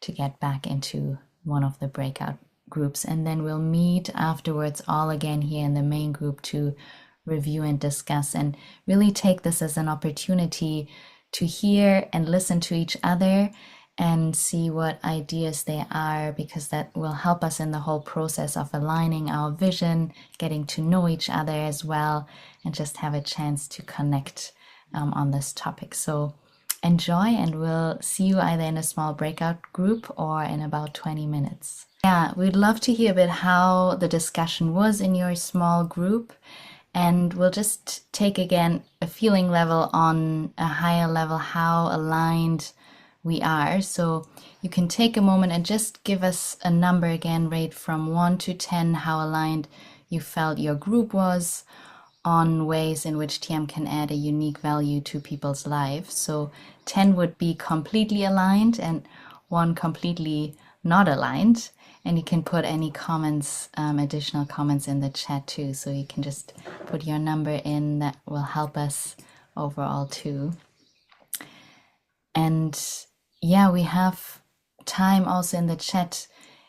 to get back into one of the breakout groups. And then we'll meet afterwards all again here in the main group to review and discuss, and really take this as an opportunity to hear and listen to each other and see what ideas they are, because that will help us in the whole process of aligning our vision, getting to know each other as well, and just have a chance to connect on this topic. So enjoy, and we'll see you either in a small breakout group or in about 20 minutes. Yeah, we'd love to hear a bit how the discussion was in your small group, and we'll just take again a feeling level on a higher level, how aligned we are. So you can take a moment and just give us a number again, rate from 1 to 10 how aligned you felt your group was on ways in which TM can add a unique value to people's lives. So 10 would be completely aligned and 1 completely not aligned. And you can put any comments, additional comments in the chat too. So you can just put your number in, that will help us overall too. And yeah, we have time also in the chat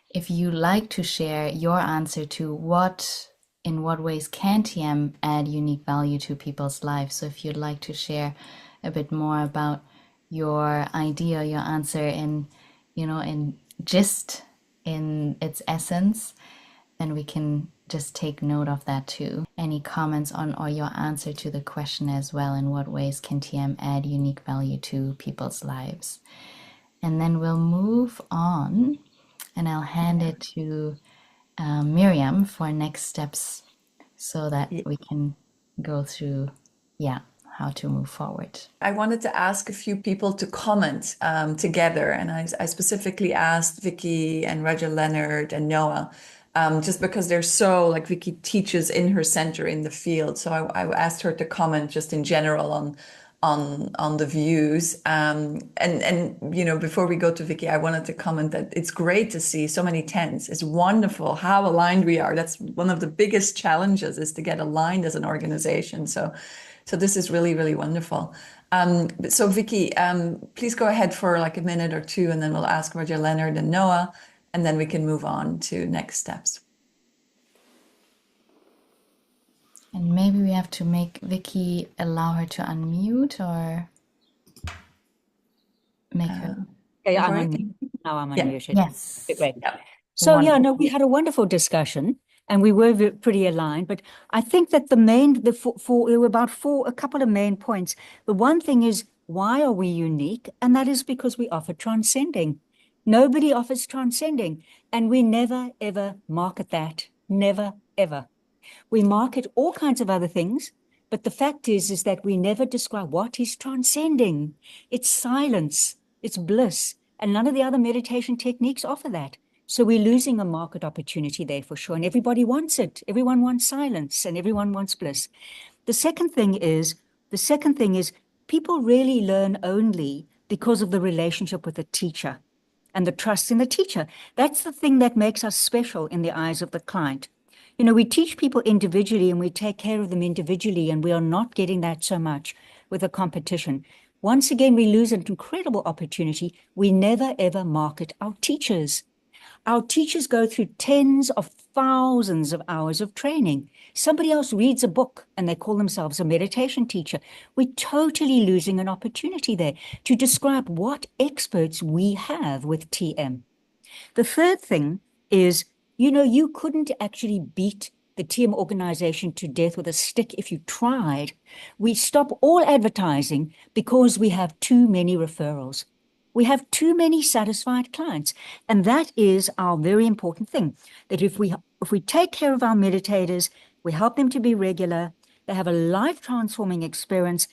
if you like to share your answer to in what ways can TM add unique value to people's lives. So if you'd like to share a bit more about your idea, your answer in its essence, then we can just take note of that too. Any comments on or your answer to the question as well: in what ways can TM add unique value to people's lives? And then we'll move on, and I'll hand it to Miriam for next steps, so that we can go through, how to move forward. I wanted to ask a few people to comment together, and I specifically asked Vicky and Roger Leonard and Noah, just because they're so, like, Vicky teaches in her center in the field. So I asked her to comment just in general on the views. And before we go to Vicky, I wanted to comment that it's great to see so many 10s. It's wonderful how aligned we are. That's one of the biggest challenges, is to get aligned as an organization. So this is really, really wonderful. So Vicky, please go ahead for like a minute or two, and then we'll ask Roger Leonard and Noah, and then we can move on to next steps. And maybe we have to make Vicky allow her to unmute, or make her. Okay, I'm unmuted. Now I'm unmuted. Yes. Great. So we had a wonderful discussion, and we were pretty aligned. But I think that there were about a couple of main points. The one thing is, why are we unique? And that is because we offer transcending. Nobody offers transcending, and we never ever market that. Never ever. We market all kinds of other things, but the fact is that we never describe what is transcending. It's silence, it's bliss, and none of the other meditation techniques offer that. So we're losing a market opportunity there for sure, and everybody wants it. Everyone wants silence, and everyone wants bliss. The second thing is people really learn only because of the relationship with the teacher and the trust in the teacher. That's the thing that makes us special in the eyes of the client. You know, we teach people individually and we take care of them individually, and we are not getting that so much with the competition. Once again, we lose an incredible opportunity. We never, ever market our teachers. Our teachers go through tens of thousands of hours of training. Somebody else reads a book and they call themselves a meditation teacher. We're totally losing an opportunity there to describe what experts we have with TM. The third thing is, you know, you couldn't actually beat the TM organization to death with a stick if you tried. We stop all advertising because we have too many referrals. We have too many satisfied clients. And that is our very important thing, that if we take care of our meditators, we help them to be regular, they have a life-transforming experience,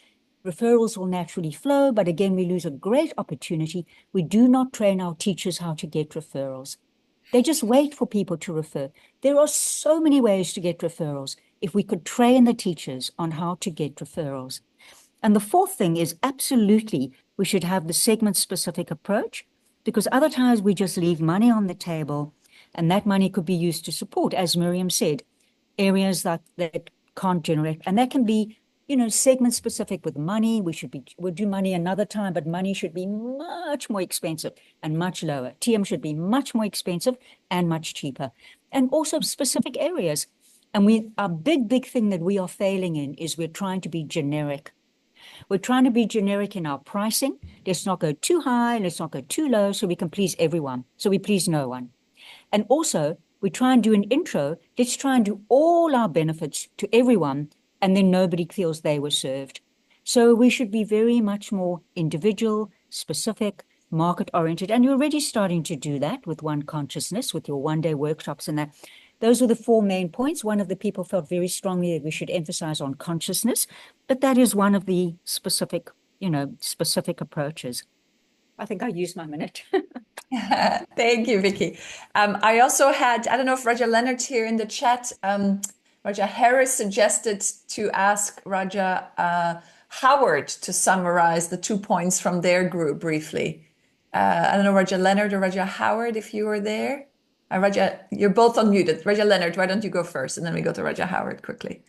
referrals will naturally flow. But again, we lose a great opportunity. We do not train our teachers how to get referrals. They just wait for people to refer. There are so many ways to get referrals if we could train the teachers on how to get referrals. And the fourth thing is absolutely we should have the segment-specific approach, because other times we just leave money on the table, and that money could be used to support, as Miriam said, areas that can't generate. And that can be, you know, segment-specific with money. We'll do money another time, but money should be much more expensive and much lower. TM should be much more expensive and much cheaper. And also specific areas. And our big thing that we are failing in is we're trying to be generic. We're trying to be generic in our pricing. Let's not go too high, let's not go too low, so we can please everyone, so we please no one. And also, we try and do an intro. Let's try and do all our benefits to everyone, and then nobody feels they were served. So we should be very much more individual, specific, market-oriented, and you're already starting to do that with One Consciousness, with your one-day workshops and that. Those were the four main points. One of the people felt very strongly that we should emphasize on consciousness, but that is one of the specific approaches. I think I used my minute. Thank you, Vicky. I also had, I don't know if Raja Leonard's here in the chat. Raja Harris suggested to ask Raja Howard to summarize the 2 points from their group briefly. I don't know, Raja Leonard or Raja Howard, if you were there. Raja, you're both unmuted. Raja Leonard, why don't you go first, and then we go to Raja Howard quickly.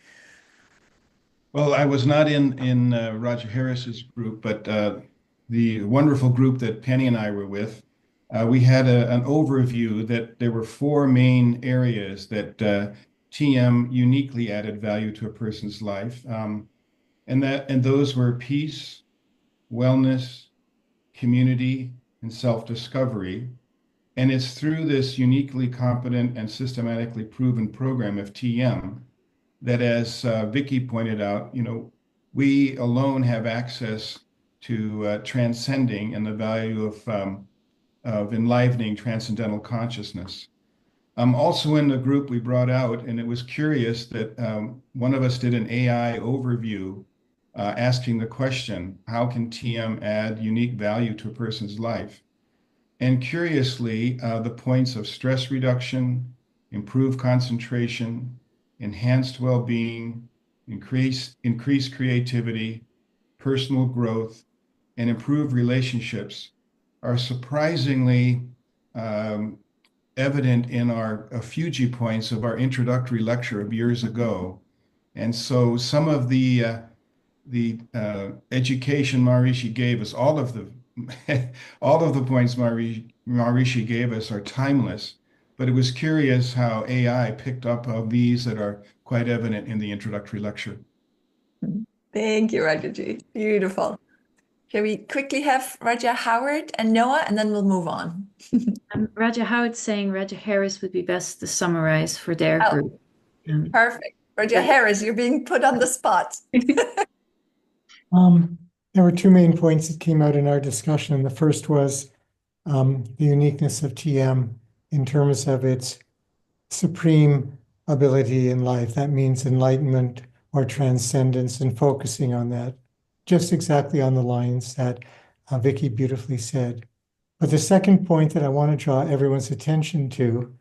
Well, I was not in Raja Harris's group, but the wonderful group that Penny and I were with, we had an overview that there were 4 main areas that TM uniquely added value to a person's life, and those were peace, wellness, community, and self-discovery. And it's through this uniquely competent and systematically proven program of TM that, as Vicky pointed out, you know, we alone have access to transcending and the value of enlivening transcendental consciousness. Also in the group we brought out, and it was curious that one of us did an AI overview asking the question, how can TM add unique value to a person's life? And curiously, the points of stress reduction, improved concentration, enhanced well-being, increased creativity, personal growth, and improved relationships are surprisingly evident in our Fuji points of our introductory lecture of years ago. And so some of the education Maharishi gave us, all of the points Maharishi gave us are timeless, but it was curious how AI picked up of these that are quite evident in the introductory lecture. Thank you, Rajaji. Beautiful. Shall we quickly have Raja Howard and Noah, and then we'll move on? Raja Howard's saying Raja Harris would be best to summarize for their group. Perfect. Raja Harris, you're being put on the spot. There were 2 main points that came out in our discussion. The first was the uniqueness of TM in terms of its supreme ability in life. That means enlightenment or transcendence, and focusing on that, just exactly on the lines that Vicky beautifully said. But the second point that I want to draw everyone's attention to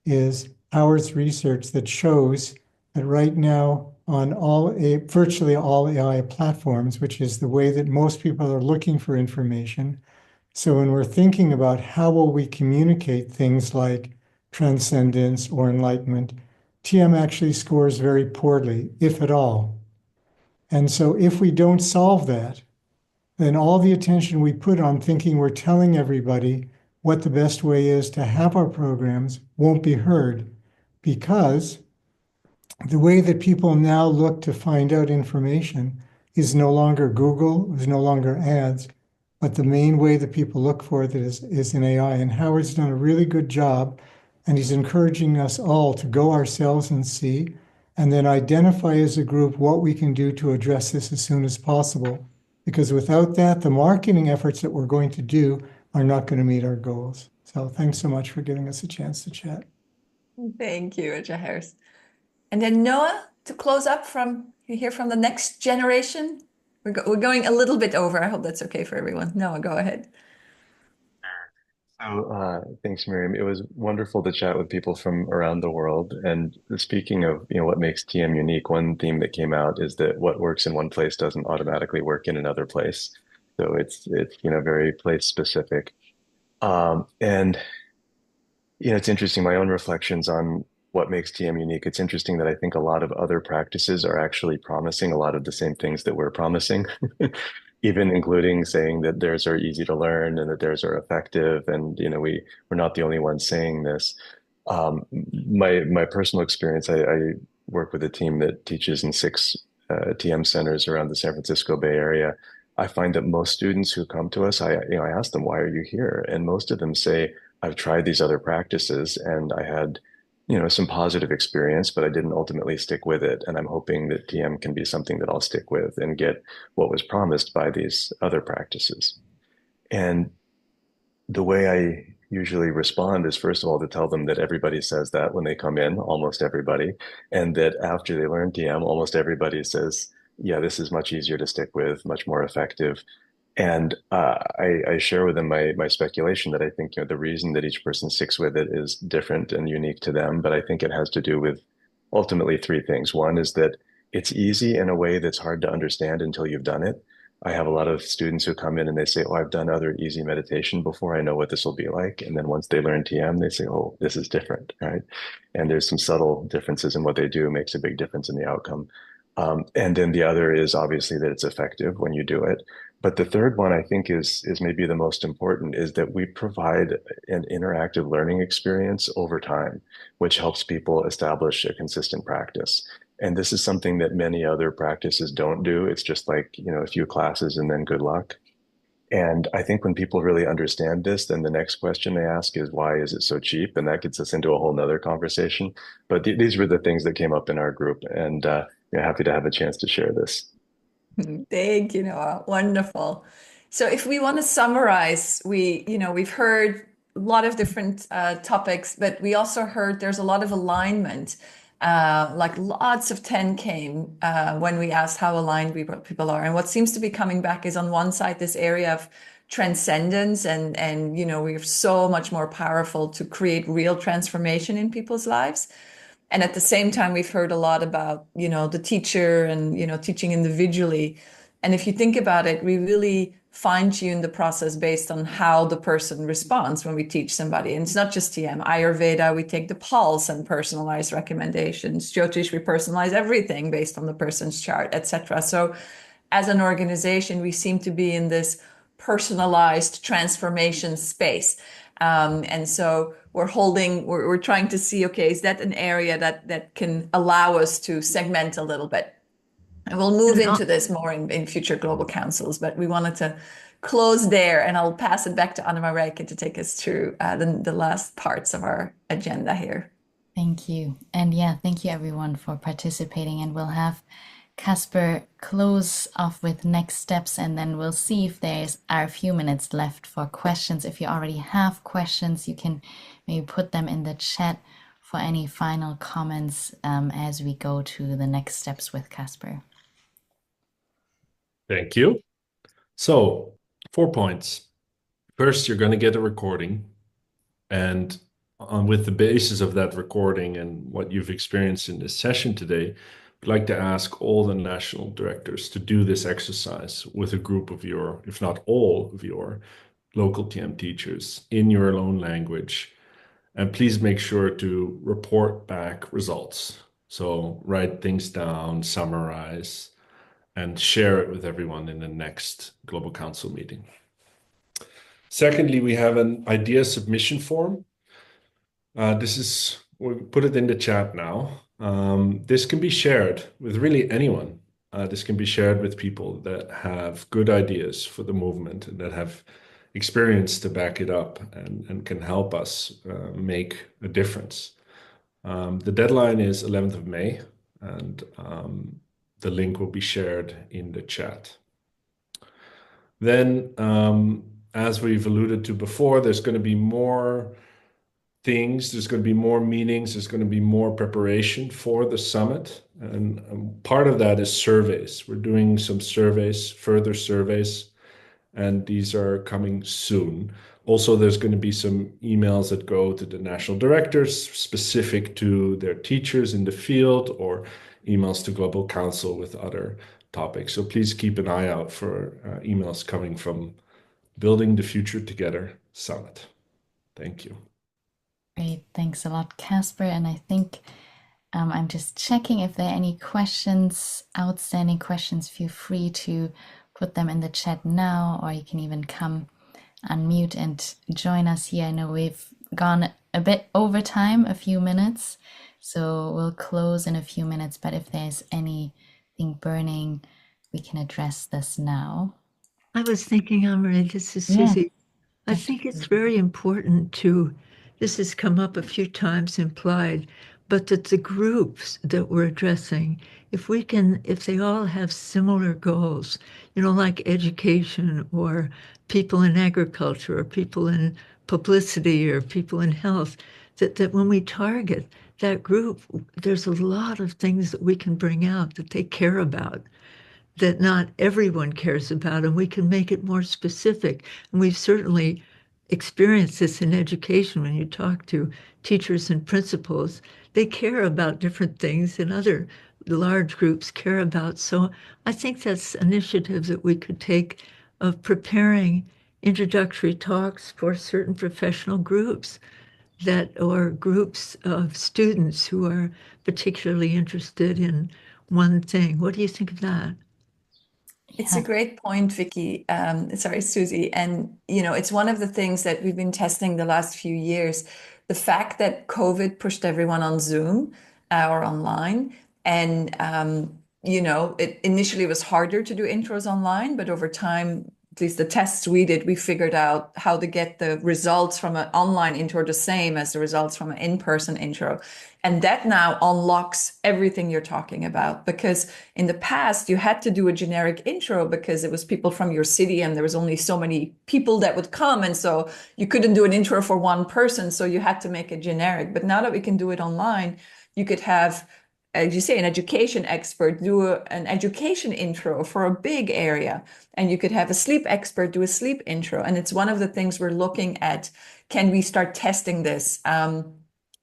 is Howard's research that shows that right now on virtually all AI platforms, which is the way that most people are looking for information. So when we're thinking about how will we communicate things like transcendence or enlightenment, TM actually scores very poorly, if at all. And so if we don't solve that, then all the attention we put on thinking we're telling everybody what the best way is to have our programs won't be heard, because the way that people now look to find out information is no longer Google, is no longer ads, but the main way that people look for it is in AI. And Howard's done a really good job, and he's encouraging us all to go ourselves and see, and then identify as a group what we can do to address this as soon as possible. Because without that, the marketing efforts that we're going to do are not going to meet our goals. So thanks so much for giving us a chance to chat. Thank you, Roger Harris. And then Noah, to close up you hear from the next generation. We're going a little bit over. I hope that's okay for everyone. Noah, go ahead. So thanks, Miriam. It was wonderful to chat with people from around the world. And speaking of, what makes TM unique, one theme that came out is that what works in one place doesn't automatically work in another place. So it's very place specific. And it's interesting, my own reflections on what makes TM unique. It's interesting that I think a lot of other practices are actually promising a lot of the same things that we're promising. Even including saying that theirs are easy to learn and that theirs are effective. And, we're not the only ones saying this. My personal experience, I work with a team that teaches in 6 TM centers around the San Francisco Bay Area. I find that most students who come to us, I ask them, why are you here? And most of them say, I've tried these other practices and I had some positive experience, but I didn't ultimately stick with it. And I'm hoping that TM can be something that I'll stick with and get what was promised by these other practices. And the way I usually respond is, first of all, to tell them that everybody says that when they come in, almost everybody, and that after they learn TM, almost everybody says, yeah, this is much easier to stick with, much more effective. And I share with them my speculation that I think the reason that each person sticks with it is different and unique to them. But I think it has to do with ultimately 3 things. One is that it's easy in a way that's hard to understand until you've done it. I have a lot of students who come in and they say, oh, I've done other easy meditation before. I know what this will be like. And then once they learn TM, they say, oh, this is different, right? And there's some subtle differences in what they do, makes a big difference in the outcome. And then the other is obviously that it's effective when you do it. But the third one I think is maybe the most important, is that we provide an interactive learning experience over time, which helps people establish a consistent practice. And this is something that many other practices don't do. It's just like, a few classes and then good luck. And I think when people really understand this, then the next question they ask is, why is it so cheap? And that gets us into a whole nother conversation. But these were the things that came up in our group, and happy to have a chance to share this. Thank you, Noah. Wonderful. So if we want to summarize, we've heard a lot of different topics, but we also heard there's a lot of alignment. Like lots of 10 came when we asked how aligned people are. And what seems to be coming back is, on one side, this area of transcendence and we're so much more powerful to create real transformation in people's lives. And at the same time, we've heard a lot about, the teacher and, teaching individually. And if you think about it, we really fine-tune the process based on how the person responds when we teach somebody. And it's not just TM. Ayurveda, we take the pulse and personalize recommendations. Jyotish, we personalize everything based on the person's chart, etc. So as an organization, we seem to be in this personalized transformation space. And so we're trying to see, okay, is that an area that can allow us to segment a little bit? And we'll move into this more in future global councils, but we wanted to close there, and I'll pass it back to Anna Marijke to take us through the last parts of our agenda here. Thank you. And thank you everyone for participating, and we'll have Casper close off with next steps, and then we'll see if there's a few minutes left for questions. If you already have questions, you can maybe put them in the chat for any final comments as we go to the next steps with Casper. Thank you. So 4 points. First, you're going to get a recording, and with the basis of that recording and what you've experienced in this session today, I'd like to ask all the national directors to do this exercise with a group of your, if not all of your local TM teachers in your own language. And please make sure to report back results. So write things down, summarize, and share it with everyone in the next Global Council meeting. Secondly, we have an idea submission form. We'll put it in the chat now. This can be shared with really anyone. This can be shared with people that have good ideas for the movement and that have experience to back it up and can help us make a difference. The deadline is 11th of May, and the link will be shared in the chat. Then, as we've alluded to before, there's going to be more things, there's going to be more meetings, there's going to be more preparation for the summit. And part of that is surveys. We're doing some surveys, further surveys, and these are coming soon. Also, there's going to be some emails that go to the national directors specific to their teachers in the field, or emails to Global Council with other topics. So please keep an eye out for emails coming from Building the Future Together Summit. Thank you. Great, thanks a lot, Casper. And I think I'm just checking if there are any questions, outstanding questions. Feel free to put them in the chat now, or you can even come unmute and join us here. I know we've gone a bit over time, a few minutes, so we'll close in a few minutes, but if there's anything burning, we can address this now. I was thinking, Anne-Marie, this is Susie. Yeah. I think it's very important to, this has come up a few times implied, but that the groups that we're addressing, if they all have similar goals, like education or people in agriculture or people in publicity or people in health, that when we target that group, there's a lot of things that we can bring out that they care about, that not everyone cares about, and we can make it more specific. And we've certainly experienced this in education. When you talk to teachers and principals, they care about different things than other large groups care about. So I think that's initiative that we could take, of preparing introductory talks for certain professional groups or groups of students who are particularly interested in one thing. What do you think of that? It's a great point, Vicky. Sorry, Susie. And, it's one of the things that we've been testing the last few years. The fact that COVID pushed everyone on Zoom or online. And, it initially was harder to do intros online, but over time, at least the tests we did, we figured out how to get the results from an online intro the same as the results from an in-person intro. And that now unlocks everything you're talking about, because in the past you had to do a generic intro because it was people from your city and there was only so many people that would come. And so you couldn't do an intro for one person. So you had to make it generic. But now that we can do it online, you could have, as you say, an education expert do an education intro for a big area. And you could have a sleep expert do a sleep intro. And it's one of the things we're looking at. Can we start testing this?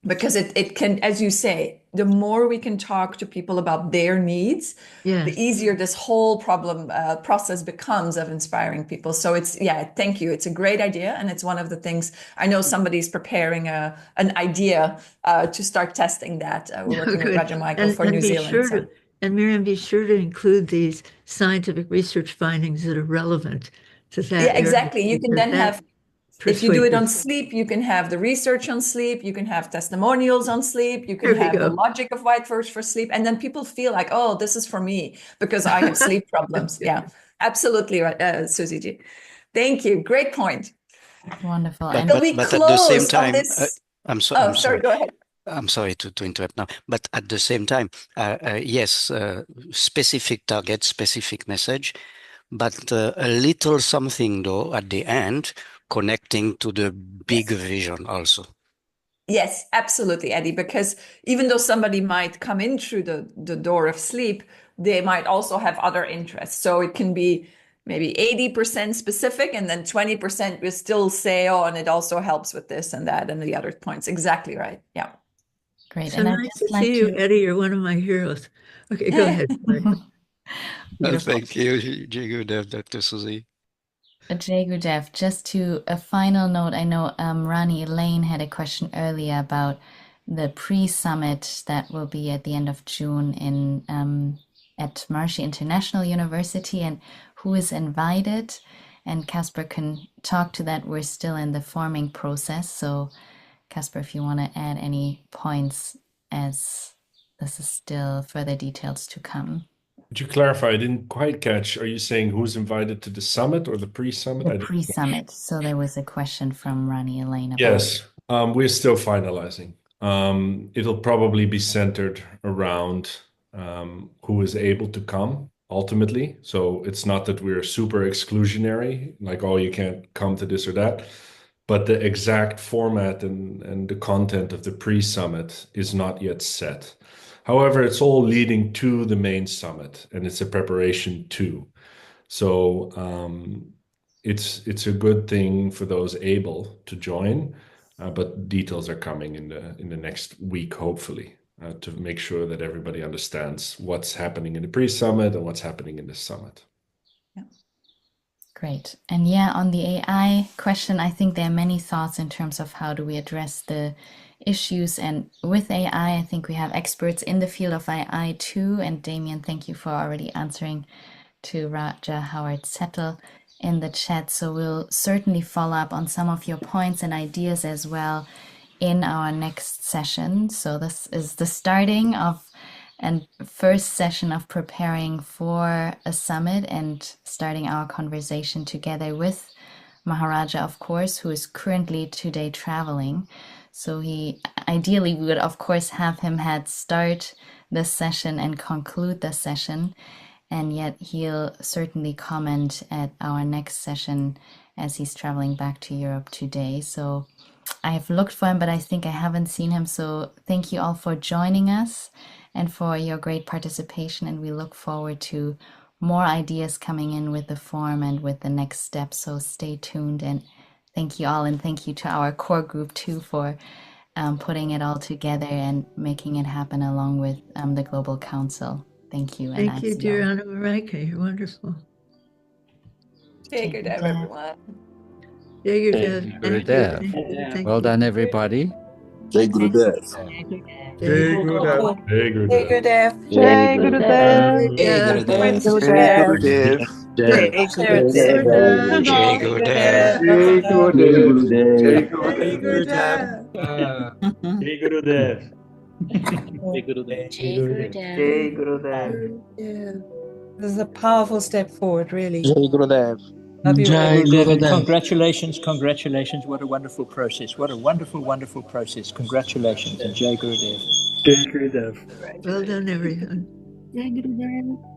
Because it can, as you say, the more we can talk to people about their needs, the easier this whole process becomes of inspiring people. So thank you. It's a great idea. And it's one of the things, I know somebody's preparing an idea to start testing that. We're working with Roger Michael for New Zealand. And Miriam, be sure to include these scientific research findings that are relevant to that. Yeah, exactly. You can then have, if you do it on sleep, you can have the research on sleep, you can have testimonials on sleep, you can have the logic of white verse for sleep. And then people feel like, oh, this is for me because I have sleep problems. Yeah, absolutely right, Susie G. Thank you. Great point. Wonderful. But at the same time, I'm sorry. Go ahead. I'm sorry to interrupt now, but at the same time, yes, specific target, specific message, but a little something though at the end, connecting to the big vision also. Yes, absolutely, Eddie, because even though somebody might come in through the door of sleep, they might also have other interests. So it can be maybe 80% specific, and then 20% will still say, oh, and it also helps with this and that and the other points. Exactly right. Yeah. Great. So And I'd nice just to like see you, to... Eddie. You're one of my heroes. Okay, go ahead. Thank you, Jay Gurudev, Dr. Susie. Jay Gurudev, just to a final note, I know Rani Elaine had a question earlier about the pre-summit that will be at the end of June in at Maharishi International University and who is invited. And Casper can talk to that. We're still in the forming process. So Casper, if you want to add any points, as this is still further details to come. Could you clarify? I didn't quite catch. Are you saying who's invited to the summit or the pre-summit? The pre-summit. So there was a question from Rani Elaine about... Yes, we're still finalizing. It'll probably be centered around who is able to come ultimately. So it's not that we're super exclusionary, like, oh, you can't come to this or that. But the exact format and the content of the pre-summit is not yet set. However, it's all leading to the main summit, and it's a preparation too. So it's a good thing for those able to join, but details are coming in the next week, hopefully, to make sure that everybody understands what's happening in the pre-summit and what's happening in the summit. Great. And yeah, on the AI question, I think there are many thoughts in terms of how do we address the issues. And with AI, I think we have experts in the field of AI too. And Damien, thank you for already answering to Raja Howard Settle in the chat. So we'll certainly follow up on some of your points and ideas as well in our next session. So this is the starting of and first session of preparing for a summit and starting our conversation together with Maharaja, of course, who is currently today traveling. So ideally we would of course have him start the session and conclude the session, and yet he'll certainly comment at our next session as he's traveling back to Europe today. So I have looked for him, but I think I haven't seen him. So thank you all for joining us and for your great participation. And we look forward to more ideas coming in with the forum and with the next steps. So stay tuned, and thank you all. And thank you to our core group too for putting it all together and making it happen along with the Global Council. Thank you. Thank you, dear Anna Mareike. You're wonderful. Jay Gurudev, everyone. Jay Gurudev. Well done, everybody. Jay Gurudev. Jay Gurudev. Jay Gurudev. Jay Gurudev. Jay Gurudev. Jay This is a powerful step forward, really. Jay Gurudev. Love you all. Congratulations, congratulations. What a wonderful process. What a wonderful, wonderful process. Congratulations. And Jay Gurudev. Well done, everyone. Jay Gurudev.